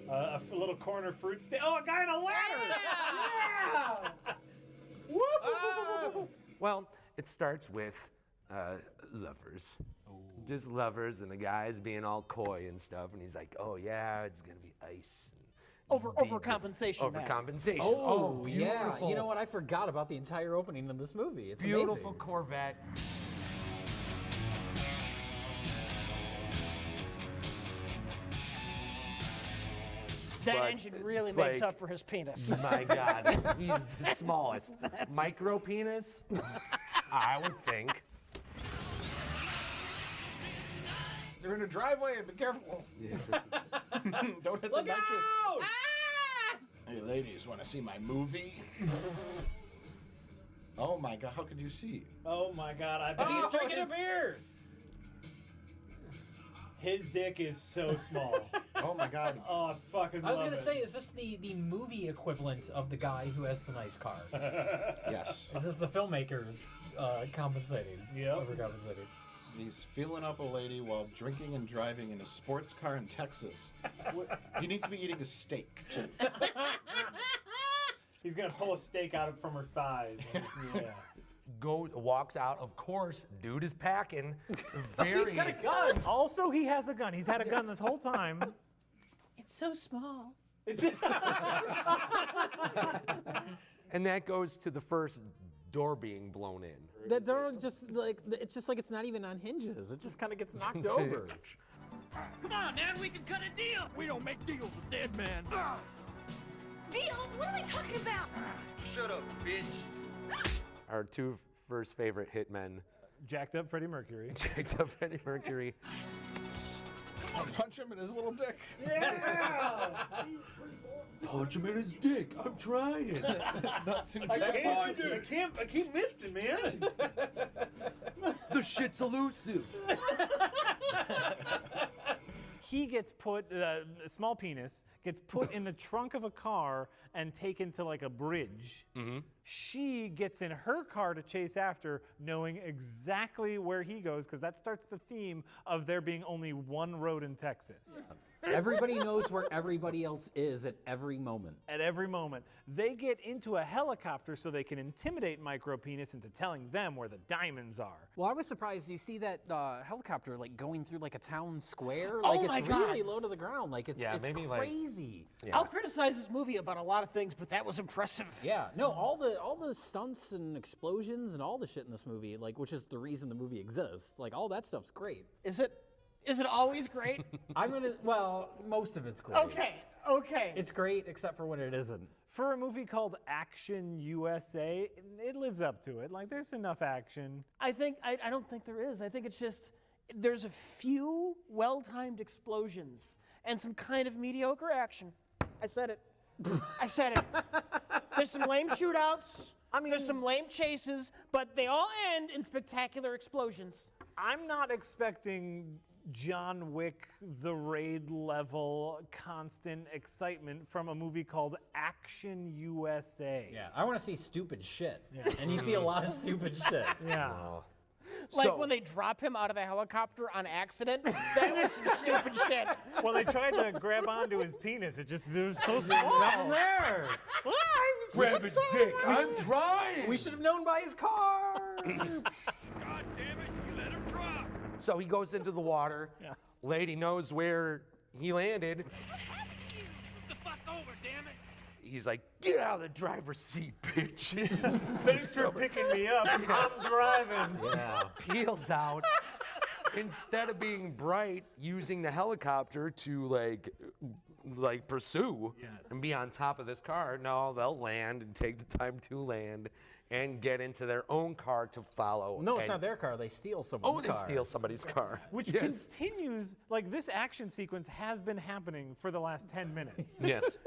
A little corner fruit stand. Oh, a guy in a ladder! Yeah! Whoop! Well, it starts with lovers. Just lovers, and the guy's being all coy and stuff, and he's like, "Oh yeah, it's gonna be ice." Overcompensation. man. Overcompensation. Oh, yeah. beautiful. You know what? I forgot about the entire opening of this movie. It's Beautiful amazing. Corvette. That But engine really it's makes like, up for his penis. My God, he's the smallest. Micro penis, I would think. They're in a driveway. Be careful. Don't hit the nitrous. Out! Hey, ladies, want to see my movie? Oh my God! How could you see? Oh my God! I bet he's drinking a beer. His dick is so small. Oh my God! Oh, I fucking I was love gonna it. say, is this the movie equivalent of the guy who has the nice car? Yes. Is this the filmmakers compensating? Yep. Overcompensating. He's feeling up a lady while drinking and driving in a sports car in Texas. He needs to be eating a steak. He's gonna pull a steak out from her thighs. And just, Walks out. Of course, dude is packing. Very. He's got a gun. Also, he has a gun. He's had a gun this whole time. It's so small. And that goes to the first door being blown in. That door just like it's just like it's not even on hinges. It just kind of gets knocked over. Come on, man, we can cut a deal. We don't make deals with dead men. Deals? What are they talking about? Shut up, bitch. Our two first favorite hitmen. Jacked up Freddie Mercury. Jacked up Freddie Mercury. Punch him in his little dick. Yeah! Punch him in his dick. I'm trying. I keep missing, man. The shit's elusive. He gets put, small penis, gets put in the trunk of a car and taken to like a bridge. Mm-hmm. She gets in her car to chase after, knowing exactly where he goes, because that starts the theme of there being only one road in Texas. Everybody knows where everybody else is at every moment. At every moment. They get into a helicopter so they can intimidate Micropenis into telling them where the diamonds are. Well, I was surprised you see that helicopter like going through like a town square. Oh Like my it's God. really low to the ground. Like it's maybe, like- crazy. Yeah. I'll criticize this movie about a lot of things, but that was impressive. Yeah, no, all the stunts and explosions and all the shit in this movie, like which is the reason the movie exists. Like all that stuff's great. Is it always great? Most of it's great. Okay. It's great except for when it isn't. For a movie called Action USA, it lives up to it. Like, there's enough action. I don't think there is. I think it's just there's a few well-timed explosions and some kind of mediocre action. I said it. I said it. There's some lame shootouts. There's some lame chases, but they all end in spectacular explosions. I'm not expecting John Wick, the raid level, constant excitement from a movie called Action USA. Yeah, I want to see stupid shit. And you see a lot of stupid shit. Yeah. Like when they drop him out of the helicopter on accident, that was some stupid shit. Well, they tried to grab onto his penis. It was so small. Nothing there. Grab his dick. I'm trying. We should have known by his car. God damn it, you let him drop. So he goes into the water. Yeah. Lady knows where he landed. What happened to you? Move the fuck over, damn it. He's like, get out of the driver's seat, bitch. Thanks for picking me up. I'm driving. Yeah. Peels out. Instead of being bright, using the helicopter to like pursue and be on top of this car, no, they'll land and take the time to land and get into their own car to follow. No, it's not their car. They steal someone's car. They steal somebody's car. Which continues, like this action sequence has been happening for the last 10 minutes. Yes.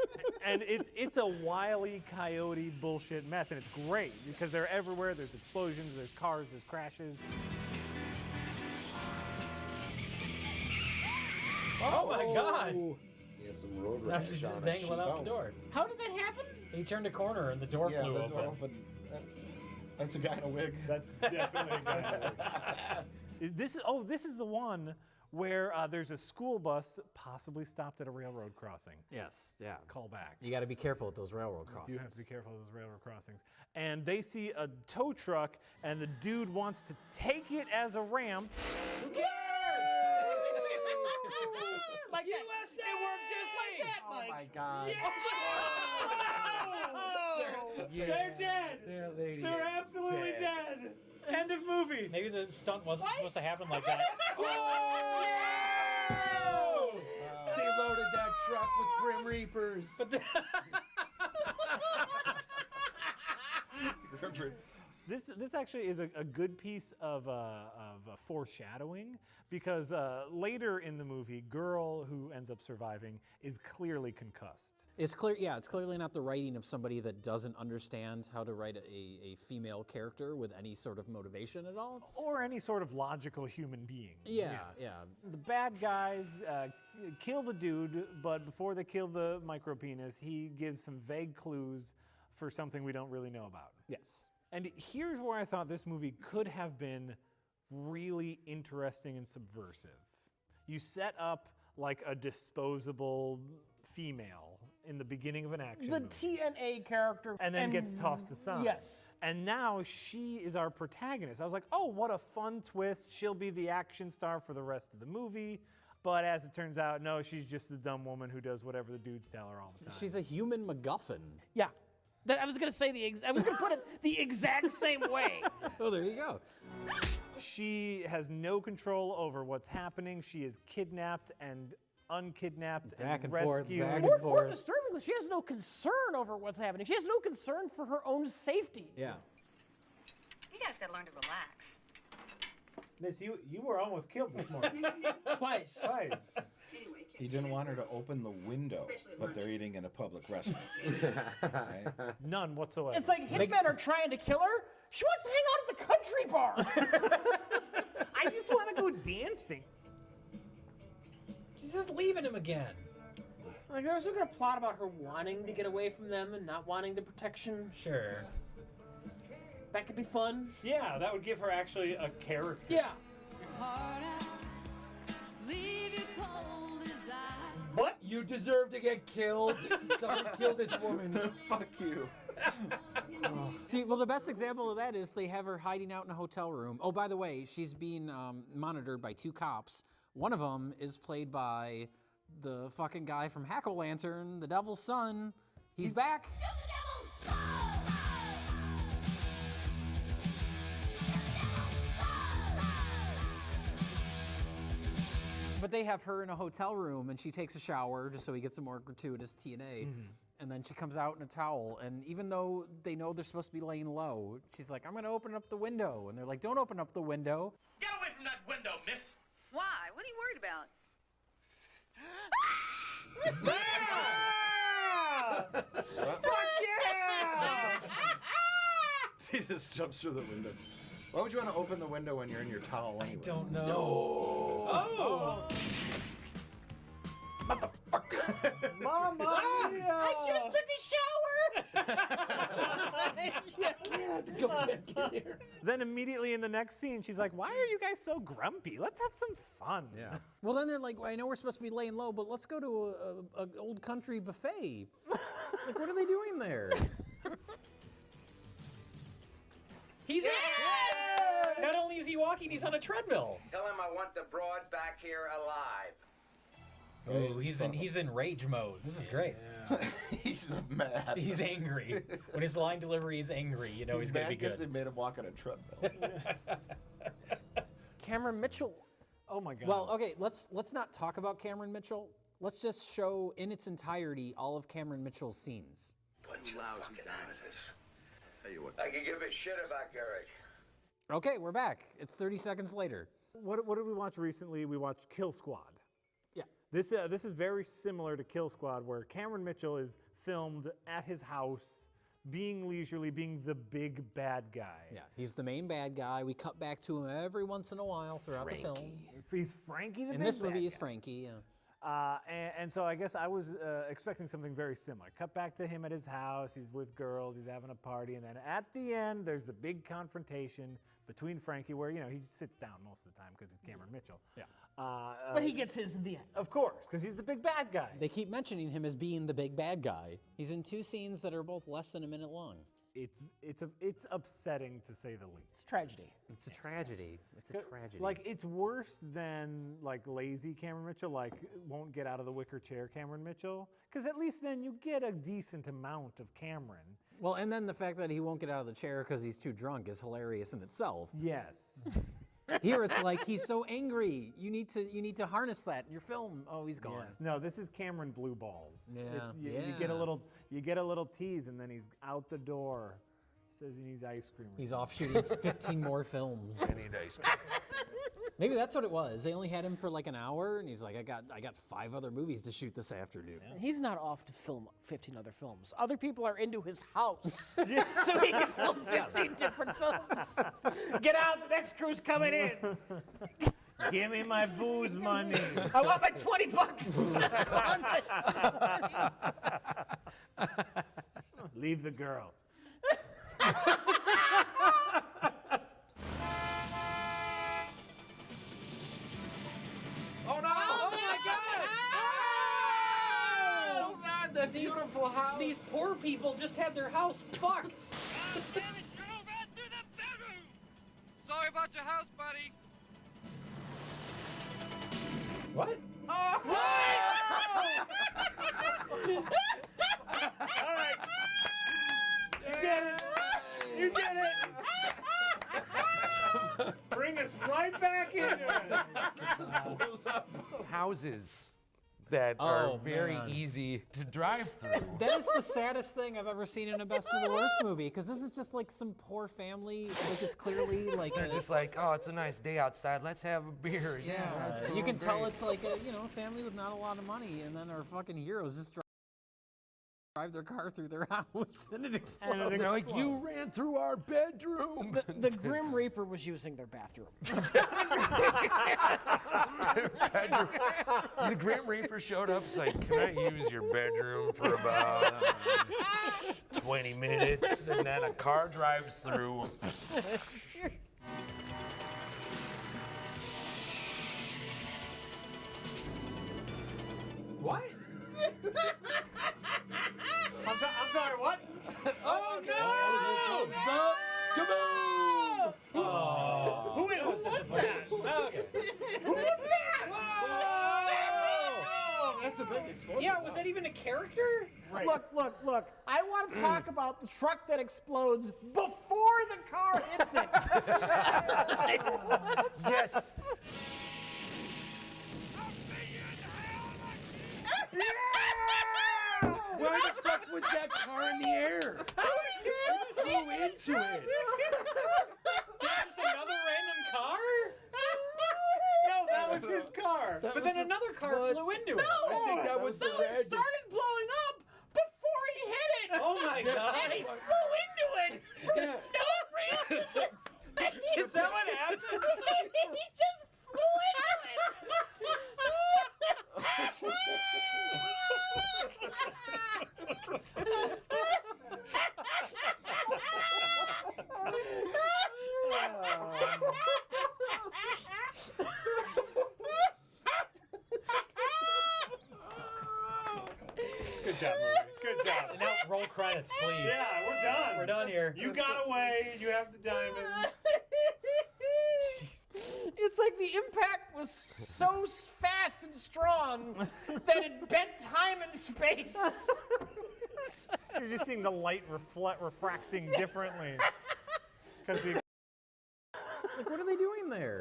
And it's a Wile E. Coyote bullshit mess, and it's great because they're everywhere. There's explosions, there's cars, there's crashes. Oh my God! Yeah, some road Now she's just dangling out the door. How did that happen? He turned a corner and the door flew the open. door opened. That's a guy in a wig. That's definitely a guy. This is the one where there's a school bus possibly stopped at a railroad crossing. Yes, yeah. Call back. You got to be careful at those railroad You crossings. do have to be careful of those railroad crossings. And they see a tow truck, and the dude wants to take it as a ramp. Who cares? Like that. USA! It worked just like that, Mike. Oh my God. They're dead. They're absolutely dead. End of movie. Maybe the stunt wasn't supposed to happen like that. They loaded that truck with Grim Reapers. This actually is a good piece of foreshadowing because later in the movie, girl who ends up surviving is clearly concussed. It's clear, yeah. It's clearly not the writing of somebody that doesn't understand how to write a female character with any sort of motivation at all, or any sort of logical human being. Yeah. The bad guys kill the dude, but before they kill the micro penis, he gives some vague clues for something we don't really know about. Yes. And here's where I thought this movie could have been really interesting and subversive. You set up like a disposable female in the beginning of an action The movie. TNA character. And then gets tossed aside. Yes. And now she is our protagonist. I was like, oh, what a fun twist. She'll be the action star for the rest of the movie. But as it turns out, no, she's just the dumb woman who does whatever the dudes tell her all the time. She's a human MacGuffin. Yeah. I was gonna say I was gonna put it the exact same way. Oh, there you go. She has no control over what's happening. She is kidnapped and unkidnapped Back and rescued. forth, back More and forth. disturbingly, she has no concern over what's happening. She has no concern for her own safety. Yeah. You guys gotta learn to relax. Miss, you were almost killed this morning. Twice. He didn't want her to open the window, but they're eating in a public restaurant. Right? None whatsoever. It's like hitmen are trying to kill her. She wants to hang out at the country bar. I just want to go dancing. She's just leaving him again. Like there was some kind of plot about her wanting to get away from them and not wanting the protection. Sure. That could be fun. Yeah, that would give her actually a character. Yeah. What? You deserve to get killed. Someone kill this woman. Fuck you. See, well, the best example of that is they have her hiding out in a hotel room. Oh, by the way, she's being monitored by 2 cops. One of them is played by the fucking guy from Hack-O-Lantern, the Devil's Son. He's back. But they have her in a hotel room, and she takes a shower just so he gets some more gratuitous TNA. And then she comes out in a towel, and even though they know they're supposed to be laying low, she's like, I'm gonna open up the window. And they're like, don't open up the window. Get away from that window, miss! Why? What are you worried about? Fuck yeah! He just jumps through the window. Why would you want to open the window when you're in your towel anyway? I don't know. Oh! Mama! I just took a shower. Then immediately in the next scene, she's like, why are you guys so grumpy? Let's have some fun. Yeah. Well, then they're like, well, I know we're supposed to be laying low, but let's go to a old country buffet. Like, what are they doing there? He's Not only is he walking, he's on a treadmill. Tell him I want the broad back here alive. Oh, he's in rage mode. This is great. He's mad. He's angry. When his line delivery is angry, you know he's gonna mad be because good. they made him walk on a treadmill. Cameron Mitchell. Oh my God. Well, okay, let's not talk about Cameron Mitchell. Let's just show in its entirety all of Cameron Mitchell's scenes. Bunch of lousy diamonds. Tell you what. I can give a shit about Garrick. Okay, we're back. It's 30 seconds later. What did we watch recently? We watched Kill Squad. Yeah. This is very similar to Kill Squad, where Cameron Mitchell is filmed at his house, being leisurely, being the big bad guy. Yeah, he's the main bad guy. We cut back to him every once in a while throughout the film. He's Frankie the In big this movie, bad he's guy. Frankie. Yeah. And so I guess I was expecting something very similar. Cut back to him at his house. He's with girls. He's having a party. And then at the end, there's the big confrontation between Frankie where, he sits down most of the time because he's Cameron Mitchell. Yeah. But he gets his in the end. Of course, because he's the big bad guy. They keep mentioning him as being the big bad guy. He's in 2 scenes that are both less than a minute long. It's upsetting to say the least. It's tragedy. It's a tragedy. It's a tragedy. Like, it's worse than, like, lazy Cameron Mitchell, like, won't get out of the wicker chair Cameron Mitchell. Because at least then you get a decent amount of Cameron. Well, and then the fact that he won't get out of the chair because he's too drunk is hilarious in itself. Yes. Here it's like he's so angry. You need to harness that in your film. Oh, he's gone. Yes. No, this is Cameron Blue Balls. Yeah. You get a little tease, and then he's out the door. He says he needs ice cream. He's off shooting 15 more films. I need ice cream. Maybe that's what it was. They only had him for like an hour, and he's like, I got 5 other movies to shoot this afternoon. He's not off to film 15 other films. Other people are into his house, so he can film 15 different films. Get out, the next crew's coming in. Give me my booze money. I want my $20 on this. Leave the girl. Oh no! Oh my God! Oh God, that beautiful house! These poor people just had their house fucked. Sorry about your house, buddy. What? Oh! All right. You get it. You get it. Bring us right back into it. Houses that are very easy to drive through. That is the saddest thing I've ever seen in a Best of the Worst movie, because this is just like some poor family. Like, it's clearly like They're just like, oh, it's a nice day outside. Let's have a beer. yeah, that's you can tell great. it's like a family with not a lot of money, and then our fucking heroes just drive their car through their house and it explodes. And they're like, you ran through our bedroom. The Grim Reaper was using their bathroom. The Grim Reaper showed up. It's like, can I use your bedroom for about 20 minutes? And then a car drives through. What? I'm sorry, what? Oh no! Kaboom! Who was that? Who was that? Oh, that's a big explosion. Yeah, was that even a character? Right. Look. I want to talk about the truck that explodes before the car hits it. Like, what? Yes. Why the fuck was that car in the air? Flew into it. Just another random car? No, that was his car. But then another car flew into it. I think that was the It red. started blowing up before he hit it. Oh my God. And he flew into it for no reason. Is that what happened? He just flew into it. Good job, movie. Good job. And now roll credits, please. Yeah, we're done. We're done here. You got away. You have the diamonds. It's like the impact was so fast and strong that it bent time and space. You're just seeing the light refracting differently. Because the Like, what are they doing there?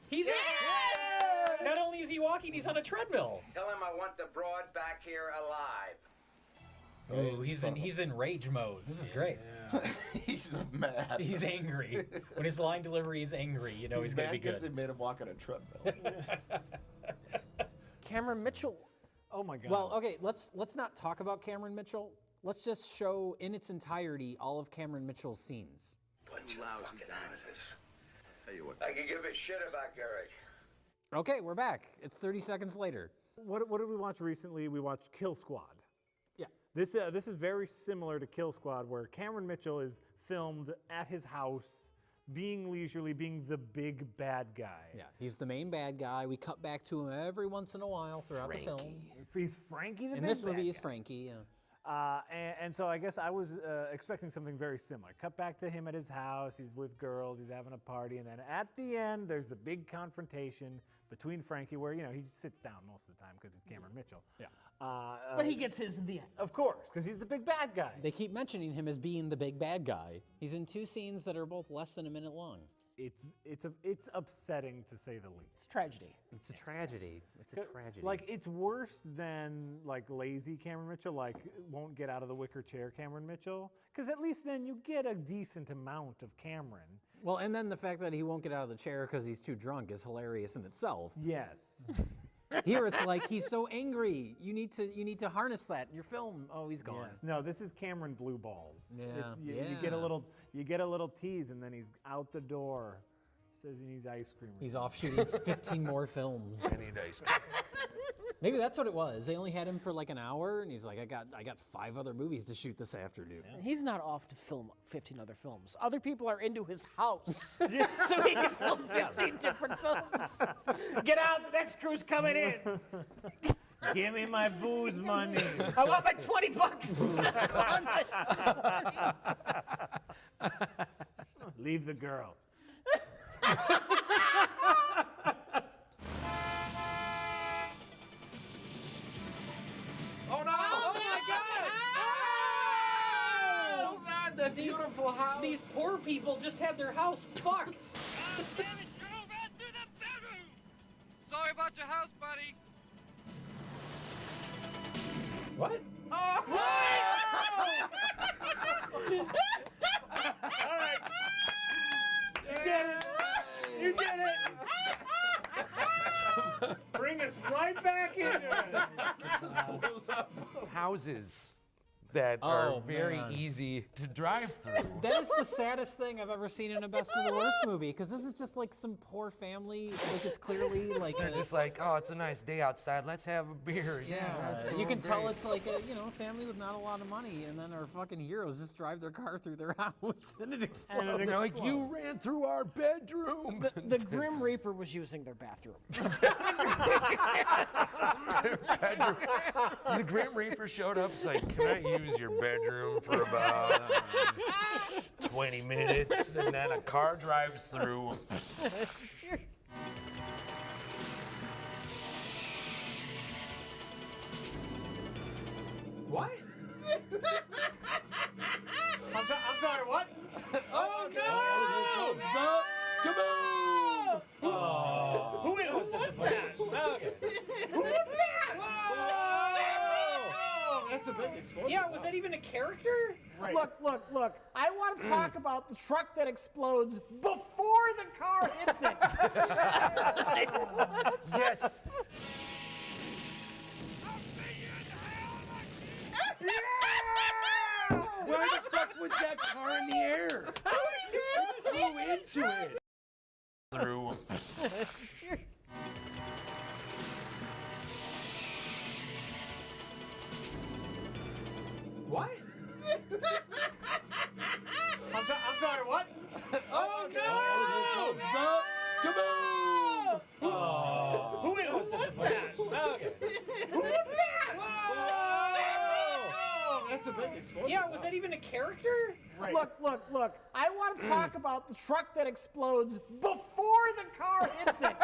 He's Not only is he walking, he's on a treadmill. Tell him I want the broad back here alive. Oh, he's in rage mode. This is great. He's mad. He's angry. When his line delivery is angry, you know he's gonna mad be because good. they made him walk on a treadmill. Cameron Mitchell. Oh my God. Well, okay, let's not talk about Cameron Mitchell. Let's just show in its entirety all of Cameron Mitchell's scenes. What lousy diamonds. Tell you what. I can give a shit about Garrett. Okay, we're back. It's 30 seconds later. What did we watch recently? We watched Kill Squad. Yeah. This is very similar to Kill Squad, where Cameron Mitchell is filmed at his house, being leisurely, being the big bad guy. Yeah, he's the main bad guy. We cut back to him every once in a while throughout the film. He's Frankie the In big this bad movie, he's guy. Frankie, yeah. And so I guess I was expecting something very similar. Cut back to him at his house. He's with girls. He's having a party. And then at the end, there's the big confrontation between Frankie where, he sits down most of the time because he's Cameron Mitchell. Yeah. But he gets his in the end. Of course, because he's the big bad guy. They keep mentioning him as being the big bad guy. He's in 2 scenes that are both less than a minute long. It's upsetting to say the least. It's tragedy. It's a tragedy. It's a tragedy. Like, it's worse than, like, lazy Cameron Mitchell, like, won't get out of the wicker chair Cameron Mitchell. Because at least then you get a decent amount of Cameron. Well, and then the fact that he won't get out of the chair because he's too drunk is hilarious in itself. Yes. Here it's like he's so angry. You need to harness that in your film. Oh, he's gone. Yes. No, this is Cameron Blue Balls. Yeah. You get a little tease, and then he's out the door. Says he needs ice cream. He's off shooting 15 more films. I need ice cream. Maybe that's what it was. They only had him for like an hour, and he's like, I got 5 other movies to shoot this afternoon. He's not off to film 15 other films. Other people are into his house, so he can film 15 different films. Get out, the next crew's coming in. Give me my booze money. I want my $20 on this. Leave the girl. Oh no! Oh my God! Oh God, that beautiful house! These poor people just had their house fucked. God damn it, drove right through the bedroom! Sorry about your house, buddy. What? Oh! All right. You did it. You did it. Bring us right back into it. Houses that are very easy to drive through. That is the saddest thing I've ever seen in a Best of the Worst movie, because this is just like some poor family. Like, it's clearly like They're just like, oh, it's a nice day outside. Let's have a beer. yeah, that's you can tell great. it's like a a family with not a lot of money, and then our fucking heroes just drive their car through their house and it explodes. And they're like, you ran through our bedroom. The Grim Reaper was using their bathroom. The Grim Reaper showed up. It's like, can I use your bedroom for about 20 minutes? And then a car drives through. What? I'm sorry, what? Oh no! Oh, who was that? Who was that? That's a big explosion. Yeah, was that even a character? Right. Look. I want to talk about the truck that explodes before the car hits it. Yes. Why the fuck was that car in the air? It flew into it. Through. What? I'm sorry, what? Oh no! Who was that? Who was that? That's a big explosion. Yeah, was that even a character? Right. Look. I want to talk about the truck that explodes before the car hits it.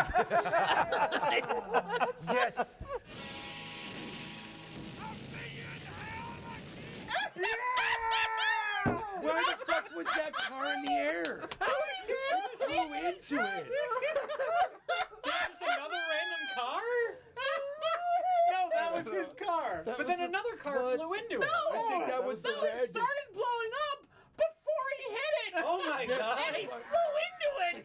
Yes. Why the fuck was that car in the air? It flew into it. This is another random car? No, that was his car. But then another car flew into it. I think that was the It red. started blowing up before he hit it. Oh my god. And he flew into it